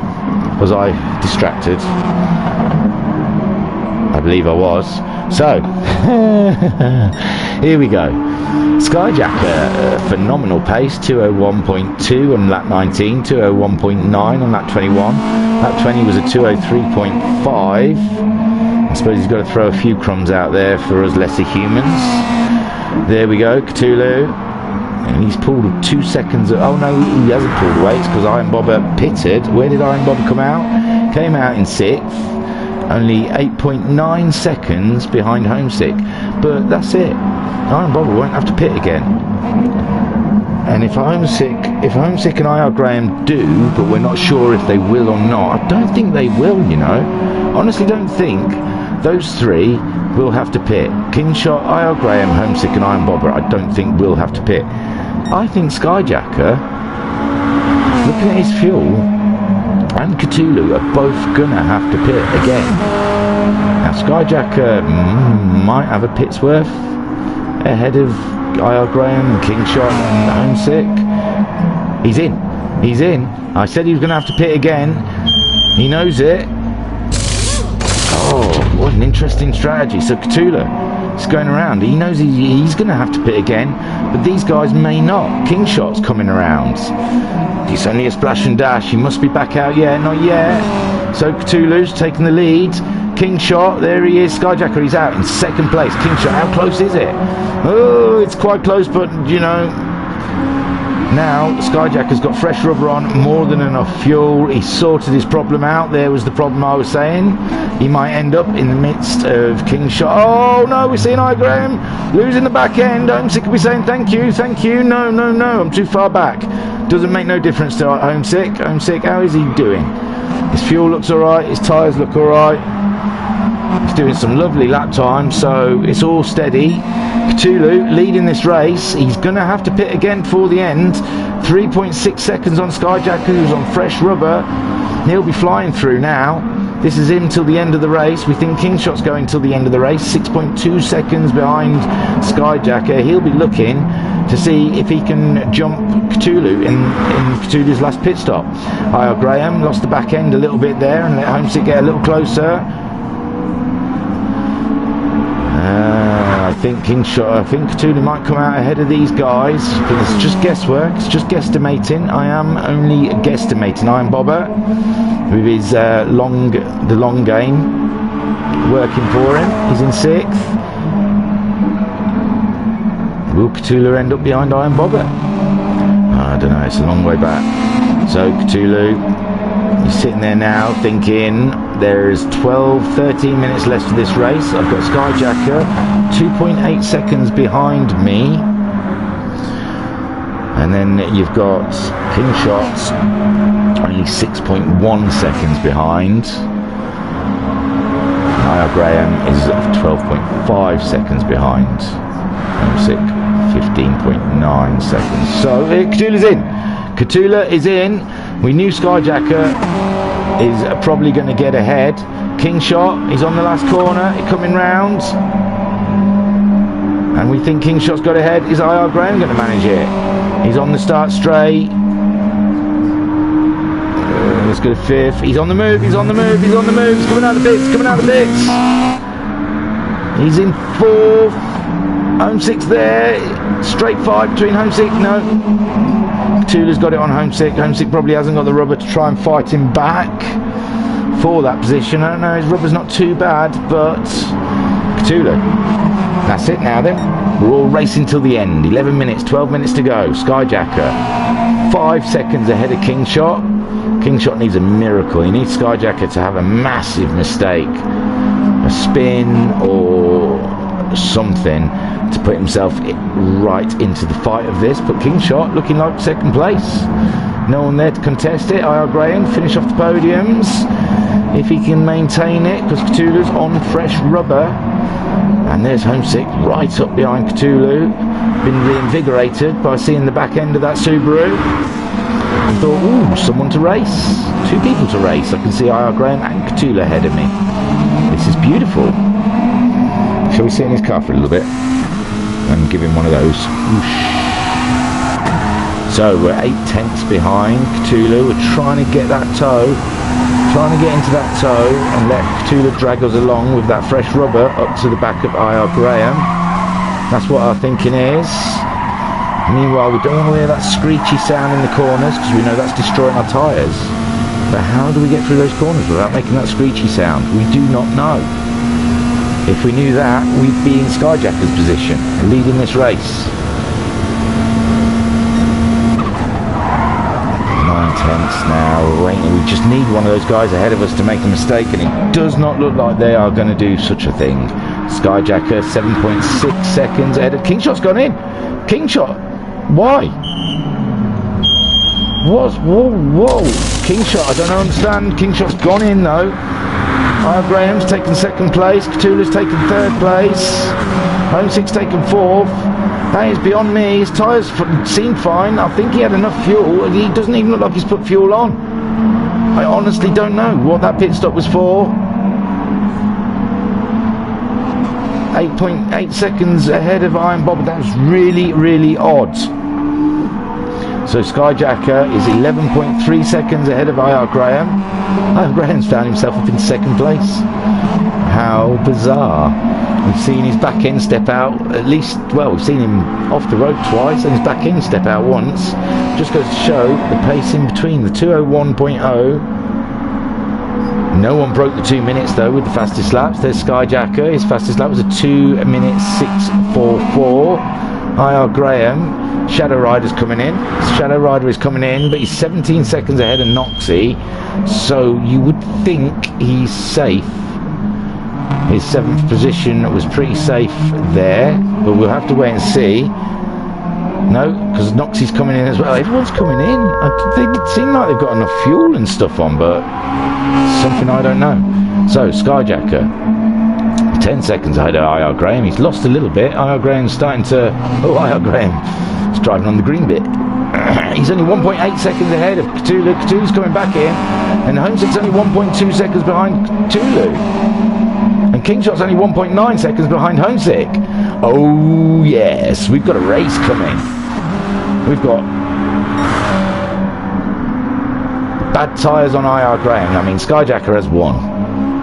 was I distracted? I believe I was. So here we go. Skyjacker, phenomenal pace, 2:01.2 on lap 19, 2:01.9 on lap 21. Lap 20 was a 2:03.5. I suppose he's got to throw a few crumbs out there for us lesser humans. There we go, Cthulhu. And he's pulled 2 seconds. Oh no, he hasn't pulled away. It's because Iron Bobber pitted. Where did Iron Bobber come out? Came out in 6th. Only 8.9 seconds behind Homesick. But that's it. Iron Bobber won't have to pit again. And if Homesick and I.R. Graham do, but we're not sure if they will or not, I don't think they will, you know. Honestly, don't think those 3 will have to pit. Kingshot, I.R. Graham, Homesick and Iron Bobber, I don't think will have to pit. I think Skyjacker, looking at his fuel, and Cthulhu are both gonna have to pit again. Now Skyjacker might have a pit's worth ahead of I.R. Graham, Kingshot and Homesick. He's in. He's in. I said he was going to have to pit again. He knows it. Oh, what an interesting strategy. So Cthulhu is going around. He knows he's going to have to pit again, but these guys may not. Kingshot's coming around. It's only a splash and dash. He must be back out yet. Not yet. So Cthulhu's taking the lead. Kingshot, there he is. Skyjacker, he's out in 2nd place. Kingshot, how close is it? Oh, it's quite close, but you know, now Skyjacker's got fresh rubber on, more than enough fuel. He sorted his problem out. There was the problem I was saying. He might end up in the midst of Kingshot. Oh no, we're seeing I. Graham losing the back end. Homesick will be saying thank you, thank you. No, no, no, I'm too far back. Doesn't make no difference to Homesick. Homesick, how is he doing? His fuel looks alright, his tyres look alright. He's doing some lovely lap time, so it's all steady. Cthulhu leading this race. He's going to have to pit again for the end. 3.6 seconds on Skyjacker, who's on fresh rubber. He'll be flying through now. This is him till the end of the race. We think Kingshot's going till the end of the race. 6.2 seconds behind Skyjacker. He'll be looking to see if he can jump Cthulhu in Cthulhu's last pit stop. I.R. Graham lost the back end a little bit there and let Homesick get a little closer. I think Cthulhu might come out ahead of these guys, but it's just guesswork, it's just guesstimating. I am only guesstimating. Iron Bobber with his the long game working for him. He's in 6th. Will Cthulhu end up behind Iron Bobber? I don't know, it's a long way back. So Cthulhu, he's sitting there now thinking there's 13 minutes left of this race. I've got Skyjacker 2.8 seconds behind me, and then you've got Kingshot only 6.1 seconds behind. I.R. Graham is 12.5 seconds behind. Homesick 15.9 seconds. So Cthulhu's in. Cthulhu is in. We knew Skyjacker is probably going to get ahead. Kingshot, he's on the last corner, coming round, and we think Kingshot's got ahead. Is I.R. Graham going to manage it? He's on the start straight. Let's go to 5th. He's on the move, he's on the move, he's on the move. He's coming out of the pits, coming out of the pits. He's in 4th. Homesick's there. Straight fight between Homesick. No. Cthulhu's got it on Homesick. Homesick probably hasn't got the rubber to try and fight him back for that position. I don't know, his rubber's not too bad, but Cthulhu. That's it now then. We're all racing till the end. 11 minutes, 12 minutes to go. Skyjacker 5 seconds ahead of Kingshot. Kingshot needs a miracle. He needs Skyjacker to have a massive mistake, a spin or something, to put himself right into the fight of this. But Kingshot looking like 2nd place. No one there to contest it. I.R. Graham finish off the podiums if he can maintain it, because Cthulhu's on fresh rubber. And there's Homesick right up behind Cthulhu, been reinvigorated by seeing the back end of that Subaru, and thought, ooh, someone to race, 2 people to race. I can see I.R. Graham and Cthulhu ahead of me. This is beautiful. Shall we sit in his car for a little bit and give him one of those? So we're 8/10 behind Cthulhu. We're trying to get that toe, trying to get into that toe and let Cthulhu drag us along with that fresh rubber up to the back of I.R. Graham. That's what our thinking is. Meanwhile, we don't want to hear that screechy sound in the corners, because we know that's destroying our tyres. But how do we get through those corners without making that screechy sound? We do not know. If we knew that, we'd be in Skyjacker's position, leading this race. 9/10 now. We just need one of those guys ahead of us to make a mistake, and it does not look like they are going to do such a thing. Skyjacker 7.6 seconds ahead of Kingshot's gone in. Kingshot, why? Whoa. Kingshot, I don't understand. Kingshot's gone in though. Graham's taken second place. Cthulhu's taken third place. Homesick's taken fourth. That is beyond me. His tyres seem fine. I think he had enough fuel. He doesn't even look like he's put fuel on. I honestly don't know what that pit stop was for. 8.8 seconds ahead of Iron Bob. That was really odd. So Skyjacker is 11.3 seconds ahead of IR Graham. IR Graham's found himself up in second place. How bizarre. We've seen his back end step out at least, well, we've seen him off the road twice and his back end step out once. Just goes to show the pace in between. The 2:01.0. No one broke the 2 minutes though with the fastest laps. There's Skyjacker. His fastest lap was a 2:06.44. IR Graham. Shadow Rider's coming in. Shadow Rider is coming in, but he's 17 seconds ahead of Noxie. So you would think he's safe. His 7th position was pretty safe there, but we'll have to wait and see. No, because Noxie's coming in as well. Everyone's coming in. They seem like they've got enough fuel and stuff on, but something I don't know. So Skyjacker 10 seconds ahead of IR Graham. He's lost a little bit. IR Graham's starting to... Oh, IR Graham is driving on the green bit. He's only 1.8 seconds ahead of Cthulhu. Cthulhu's coming back in. And Homesick's only 1.2 seconds behind Cthulhu. And Kingshot's only 1.9 seconds behind Homesick. Oh, yes. We've got a race coming. We've got... bad tyres on IR Graham. I mean, Skyjacker has won.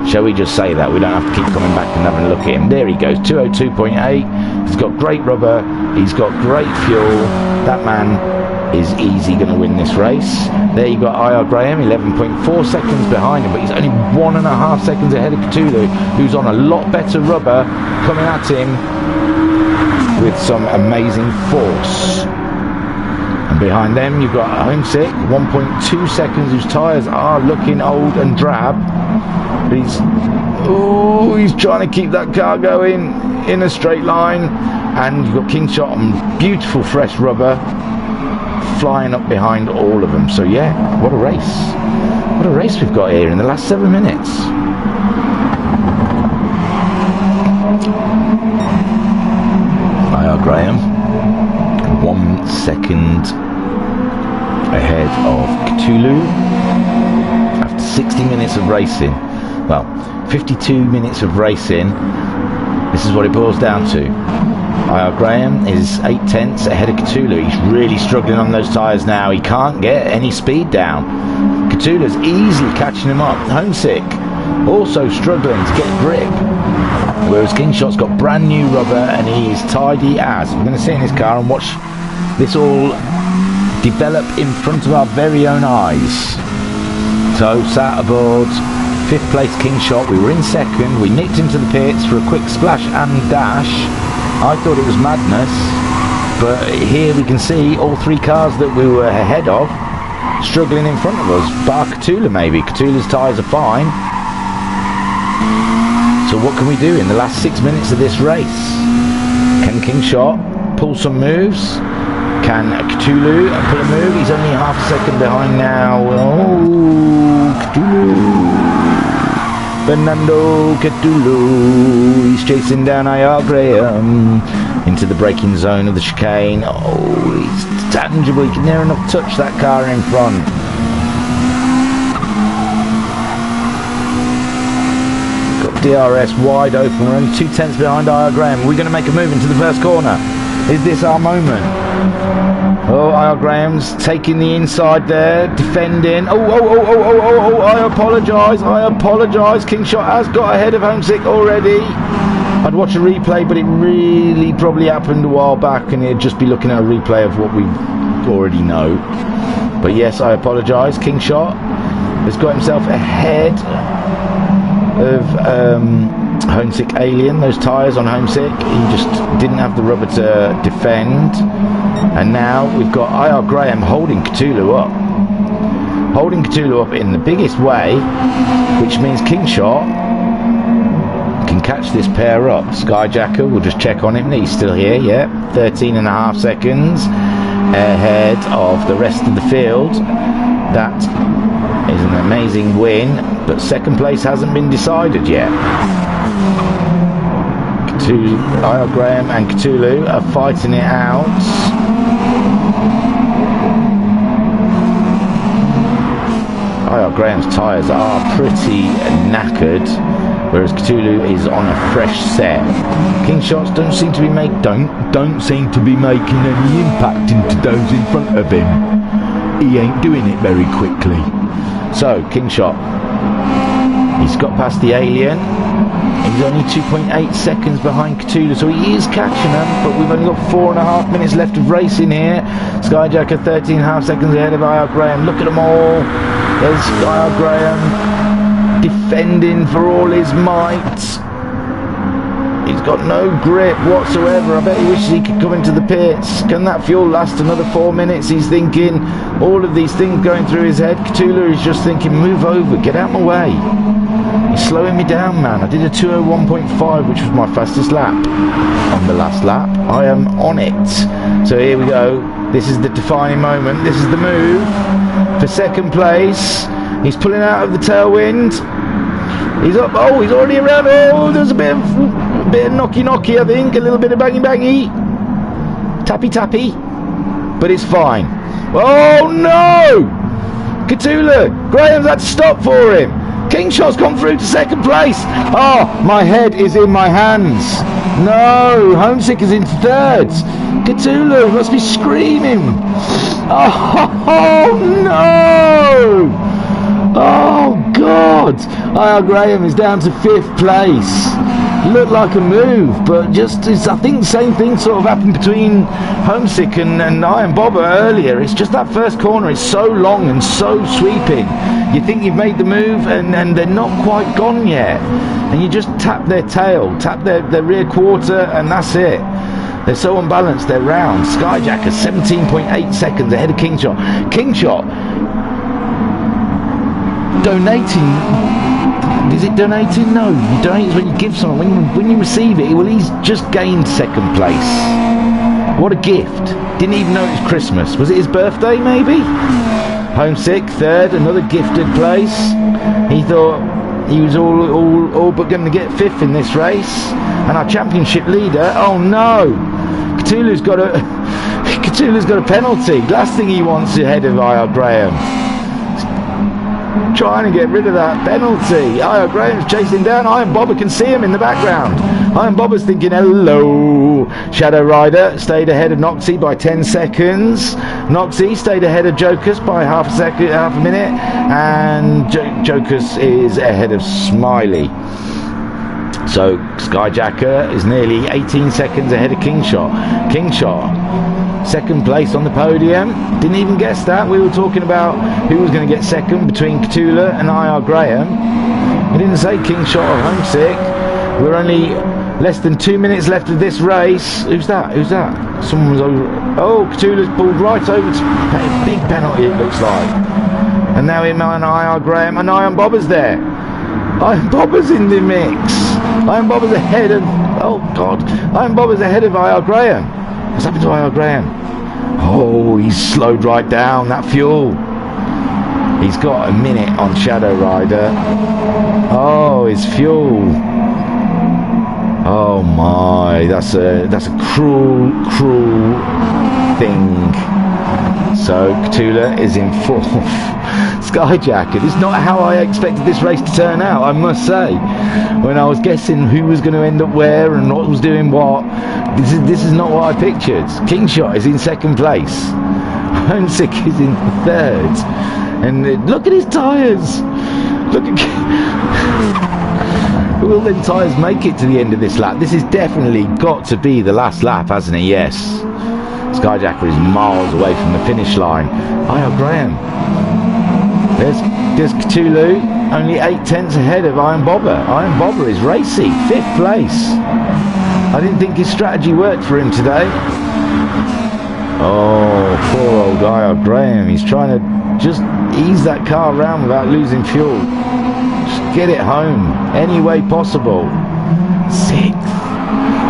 Shall we just say that? We don't have to keep coming back and having a look at him. There he goes, 2:02.8. He's got great rubber. He's got great fuel. That man is easy going to win this race. There you got IR Graham, 11.4 seconds behind him, but he's only 1.5 seconds ahead of Cthulhu, who's on a lot better rubber, coming at him with some amazing force. And behind them you've got Homesick, 1.2 seconds, whose tyres are looking old and drab. But he's trying to keep that car going in a straight line. And you've got Kingshot on beautiful fresh rubber, flying up behind all of them. So yeah, what a race. What a race we've got here in the last 7 minutes. IR Graham, 1 second ahead of Cthulhu after 60 minutes of racing. Well, 52 minutes of racing. This is what it boils down to. IR Graham is 8/10 ahead of Cthulhu. He's really struggling on those tyres now. He can't get any speed down. Cthulhu's easily catching him up. Homesick also struggling to get grip. Whereas Kingshot's got brand new rubber and he is tidy as. We're going to sit in his car and watch this all develop in front of our very own eyes. So, sat aboard 5th place Kingshot. We were in 2nd. We nicked him to the pits for a quick splash and dash. I thought it was madness, but here we can see all 3 cars that we were ahead of struggling in front of us. Bar Cthulhu maybe. Cthulhu's tyres are fine. So what can we do in the last 6 minutes of this race? Can Kingshot pull some moves? Can Cthulhu pull a move? He's only half a second behind now. Oh, Cthulhu. Fernando Cthulhu. He's chasing down IR Graham into the braking zone of the chicane. Oh, he's tangible. He can near enough touch that car in front. Got DRS wide open. We're only 2/10 behind IR Graham. Are we going to make a move into the first corner? Is this our moment? Oh, IR Graham's taking the inside there, defending. Oh, I apologise. Kingshot has got ahead of Homesick already. I'd watch a replay, but it really probably happened a while back, and it'd just be looking at a replay of what we already know. But yes, I apologise. Kingshot has got himself ahead of Homesick Alien, those tyres on Homesick, he just didn't have the rubber to defend. And now we've got IR Graham holding Cthulhu up. Holding Cthulhu up in the biggest way, which means Kingshot can catch this pair up. Skyjacker, we'll just check on him, he's still here, yeah. 13.5 seconds ahead of the rest of the field. That is an amazing win, but second place hasn't been decided yet. IR Graham and Cthulhu are fighting it out. IR Graham's tyres are pretty knackered, whereas Cthulhu is on a fresh set. Kingshots don't seem to be don't seem to be making any impact into those in front of him. He ain't doing it very quickly. So Kingshot, he's got past the Alien. He's only 2.8 seconds behind Cthulhu, so he is catching them, but we've only got 4.5 minutes left of racing here. Skyjacker 13.5 seconds ahead of IR Graham. Look at them all. There's IR Graham defending for all his might. He's got no grip whatsoever. I bet he wishes he could come into the pits. Can that fuel last another 4 minutes? He's thinking all of these things going through his head. Cthulhu is just thinking, move over, get out of my way. He's slowing me down, man. I did a 2:01.5, which was my fastest lap on the last lap. I am on it. So here we go. This is the defining moment. This is the move for second place. He's pulling out of the tailwind. He's up. Oh, he's already around. Oh, there's a bit of knocky, I think. A little bit of bangy. Tappy. But it's fine. Oh, no! Cthulhu! Graham's had to stop for him. Kingshot's gone through to second place. Oh, my head is in my hands. No, Homesick is in third. Cthulhu must be screaming. Oh, no! Oh, God! IR Graham is down to 5th place. Looked like a move, but just, I think the same thing sort of happened between Homesick and Iron Bobber earlier. It's just that first corner is so long and so sweeping. You think you've made the move and they're not quite gone yet. And you just tap their tail, tap their rear quarter, and that's it. They're so unbalanced, they're round. Skyjacker 17.8 seconds ahead of Kingshot. Kingshot donating. Is it donating? No, you donate is when you give someone. When you receive it, well, he's just gained second place. What a gift. Didn't even know it was Christmas. Was it his birthday, maybe? Homesick, third, another gifted place. He thought he was all but going to get 5th in this race. And our championship leader, oh no! Cthulhu's got a penalty. Last thing he wants ahead of IR Graham. Trying to get rid of that penalty. IR Graham's chasing down. Iron Bobber can see him in the background. Iron Bobber's thinking, hello. Shadow Rider stayed ahead of Noxie by 10 seconds. Noxie stayed ahead of Jokers by half a minute. And Jokers is ahead of Smiley. So Skyjacker is nearly 18 seconds ahead of Kingshot. Kingshot, second place on the podium. Didn't even guess that. We were talking about who was going to get second between Cthulhu and IR Graham. We didn't say Kingshot or Homesick. We're only less than 2 minutes left of this race. Who's that? Someone was over. Oh, Cthulhu's pulled right over to pay a big penalty, it looks like. And now in IR Graham and Iron Bobber's there. Iron Bobber's in the mix. Iron Bobber's ahead of... Oh, God. Iron Bobber's ahead of IR Graham. What's happened to IR Graham? Oh, he's slowed right down. That fuel. He's got a minute on Shadow Rider. Oh, his fuel. Oh, my. That's a cruel thing. So, Cthulhu is in 4th. Skyjacker. This is not how I expected this race to turn out, I must say. When I was guessing who was going to end up where and what was doing what, this is not what I pictured. Kingshot is in second place. Homesick is in third. And look at his tyres. Look at... Will them tyres make it to the end of this lap? This has definitely got to be the last lap, hasn't it? Yes. Skyjacker is miles away from the finish line. IR Graham. There's because Cthulhu only 8/10 ahead of Iron Bobber. Iron Bobber is racy, 5th place. I didn't think his strategy worked for him today. Oh, poor old I.R. Graham. He's trying to just ease that car around without losing fuel. Just get it home any way possible. 6th.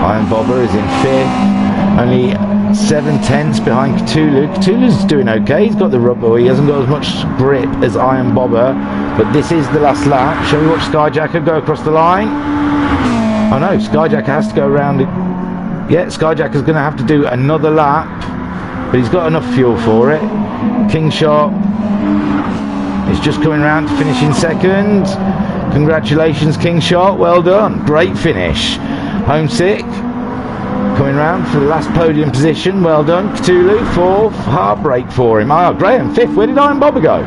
Iron Bobber is in 5th. Only 7/10 behind Cthulhu. Cthulhu's doing okay. He's got the rubber. He hasn't got as much grip as Iron Bobber. But this is the last lap. Shall we watch Skyjacker go across the line? Oh no, Skyjacker has to go around it. Yeah, Skyjacker's going to have to do another lap. But he's got enough fuel for it. Kingshot is just coming round to finish in 2nd. Congratulations, Kingshot. Well done. Great finish. Homesick coming round for the last podium position. Well done. Cthulhu 4th. Heartbreak for him. Oh, Graham 5th. Where did Iron Bobber go?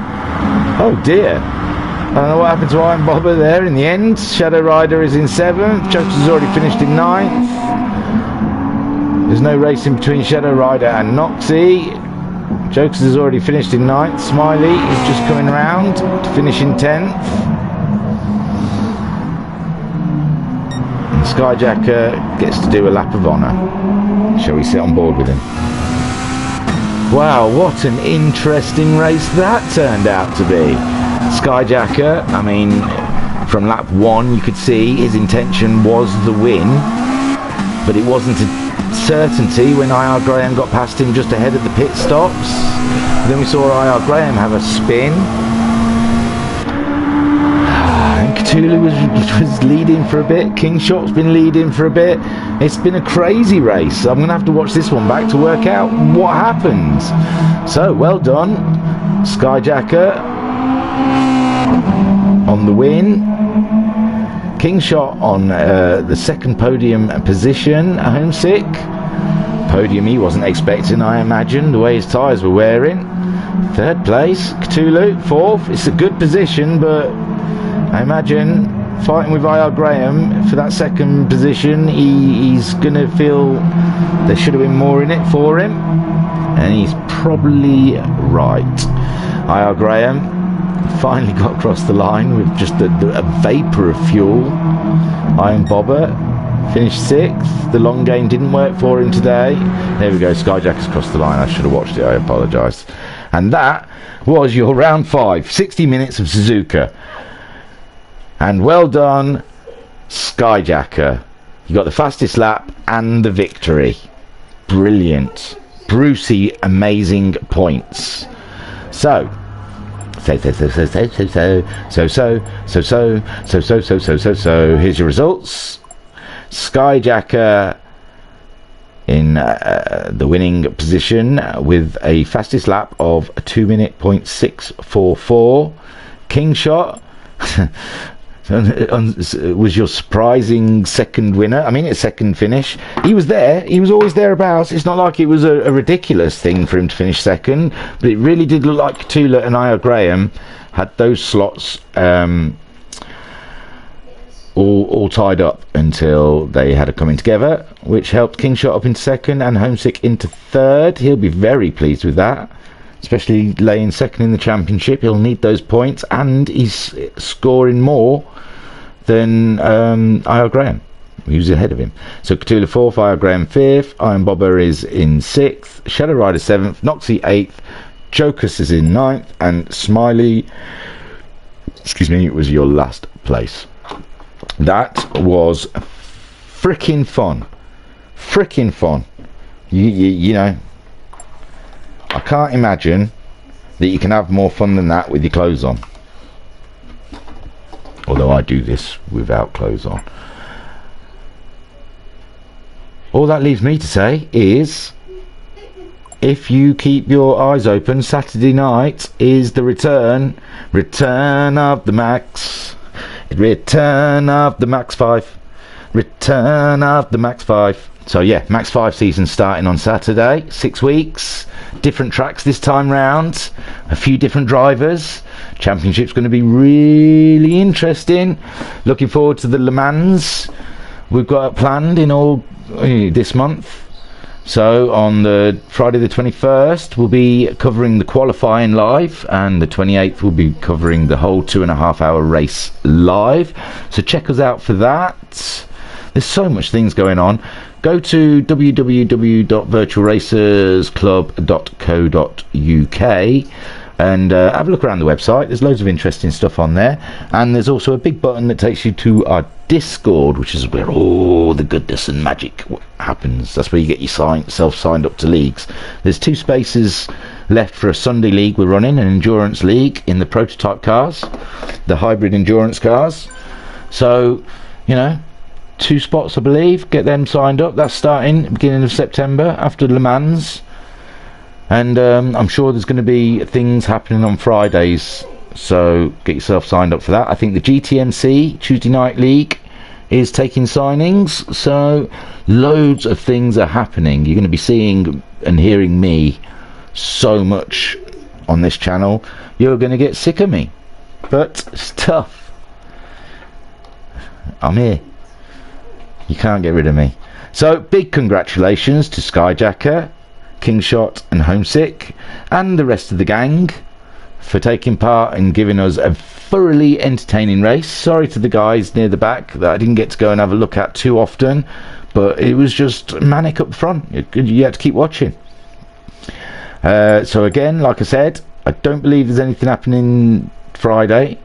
Oh dear. I don't know what happened to Iron Bobber there in the end. Shadow Rider is in 7th. Jokers has already finished in 9th. There's no racing between Shadow Rider and Noxie. Jokers has already finished in 9th. Smiley is just coming round to finish in 10th. And Skyjacker gets to do a lap of honour. Shall we sit on board with him? Wow, what an interesting race that turned out to be. Skyjacker, I mean, from lap 1 you could see his intention was the win, but it wasn't a certainty when I.R. Graham got past him just ahead of the pit stops. Then we saw I.R. Graham have a spin. And Cthulhu was leading for a bit. Kingshot's been leading for a bit. It's been a crazy race. I'm going to have to watch this one back to work out what happened. So, well done, Skyjacker on the win. Kingshot on the 2nd podium position. Homesick. Podium he wasn't expecting, I imagine, the way his tyres were wearing. 3rd place. Cthulhu 4th. It's a good position, but I imagine fighting with I.R. Graham for that 2nd position, he's going to feel there should have been more in it for him. And he's probably right. I.R. Graham finally got across the line with just a vapour of fuel. Iron Bobber finished 6th. The long game didn't work for him today. There we go, Skyjacker's across the line. I should have watched it, I apologise. And that was your round 5, 60 minutes of Suzuka. And well done, Skyjacker. You got the fastest lap and the victory. Brilliant. Brucey, amazing points. So here's your results. Skyjacker in the winning position with a fastest lap of 2:644. Kingshot was your surprising 2nd winner. I mean, it's 2nd finish. He was there. He was always thereabouts. It's not like it was a ridiculous thing for him to finish 2nd, but it really did look like Tula and I.R. Graham had those slots all tied up until they had a coming together, which helped Kingshot up into 2nd and Homesick into 3rd. He'll be very pleased with that, especially laying 2nd in the championship. He'll need those points, and he's scoring more than I.R. Graham, who's ahead of him. So Cthulhu 4th, I.R. Graham 5th, Iron Bobber is in 6th, Shadow Rider 7th, Noxie 8th, Jokus is in 9th, and Smiley, was your last place. That was freaking fun. You know, I can't imagine that you can have more fun than that with your clothes on. Although I do this without clothes on. All that leaves me to say is, if you keep your eyes open, Saturday night is the return of the Max. Return of the Max 5. Return of the Max 5. So yeah, Max 5 season starting on Saturday. 6 weeks. Different tracks this time round. A few different drivers. Championship's going to be really interesting. Looking forward to the Le Mans we've got planned in all this month. So on the Friday the 21st, we'll be covering the qualifying live, and the 28th we'll be covering the whole 2.5 hour race live. So check us out for that. There's so much things going on. Go to www.virtualracersclub.co.uk and have a look around the website. There's loads of interesting stuff on there, and there's also a big button that takes you to our Discord, which is where all the goodness and magic happens. That's where you get yourself signed up to leagues. There's 2 spaces left for a Sunday league we're running, an endurance league in the prototype cars, the hybrid endurance cars. So, you know, 2 spots I believe. Get them signed up. That's starting beginning of September after Le Mans. And I'm sure there's going to be things happening on Fridays, so get yourself signed up for that. I think the GTMC Tuesday Night League is taking signings, so loads of things are happening. You're going to be seeing and hearing me so much on this channel, you're going to get sick of me, but it's tough. I'm here. You can't get rid of me. So big congratulations to Skyjacker, Kingshot and Homesick and the rest of the gang for taking part and giving us a thoroughly entertaining race. Sorry to the guys near the back that I didn't get to go and have a look at too often, but it was just manic up front. You had to keep watching. So again, like I said, I don't believe there's anything happening Friday,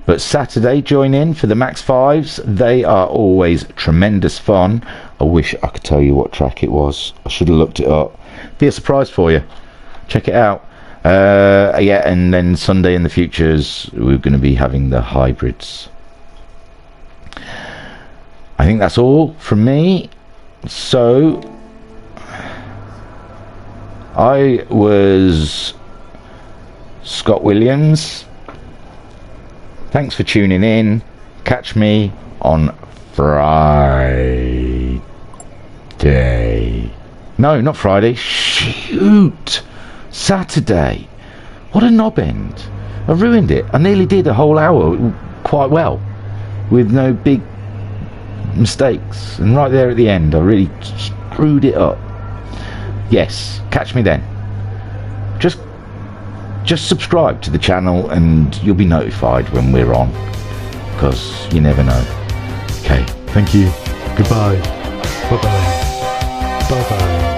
but Saturday join in for the Max 5s. They are always tremendous fun. I wish I could tell you what track it was. I should have looked it up. Be a surprise for you. Check it out. Yeah, and then Sunday in the futures we're going to be having the hybrids. I think that's all from me. So I was Scott Williams. Thanks for tuning in. Catch me on Friday. No, not Friday. Shoot! Saturday. What a knob end. I ruined it. I nearly did a whole hour quite well, with no big mistakes. And right there at the end, I really screwed it up. Yes, catch me then. Just subscribe to the channel and you'll be notified when we're on, because you never know. Okay, thank you. Goodbye. Bye-bye. Bye-bye.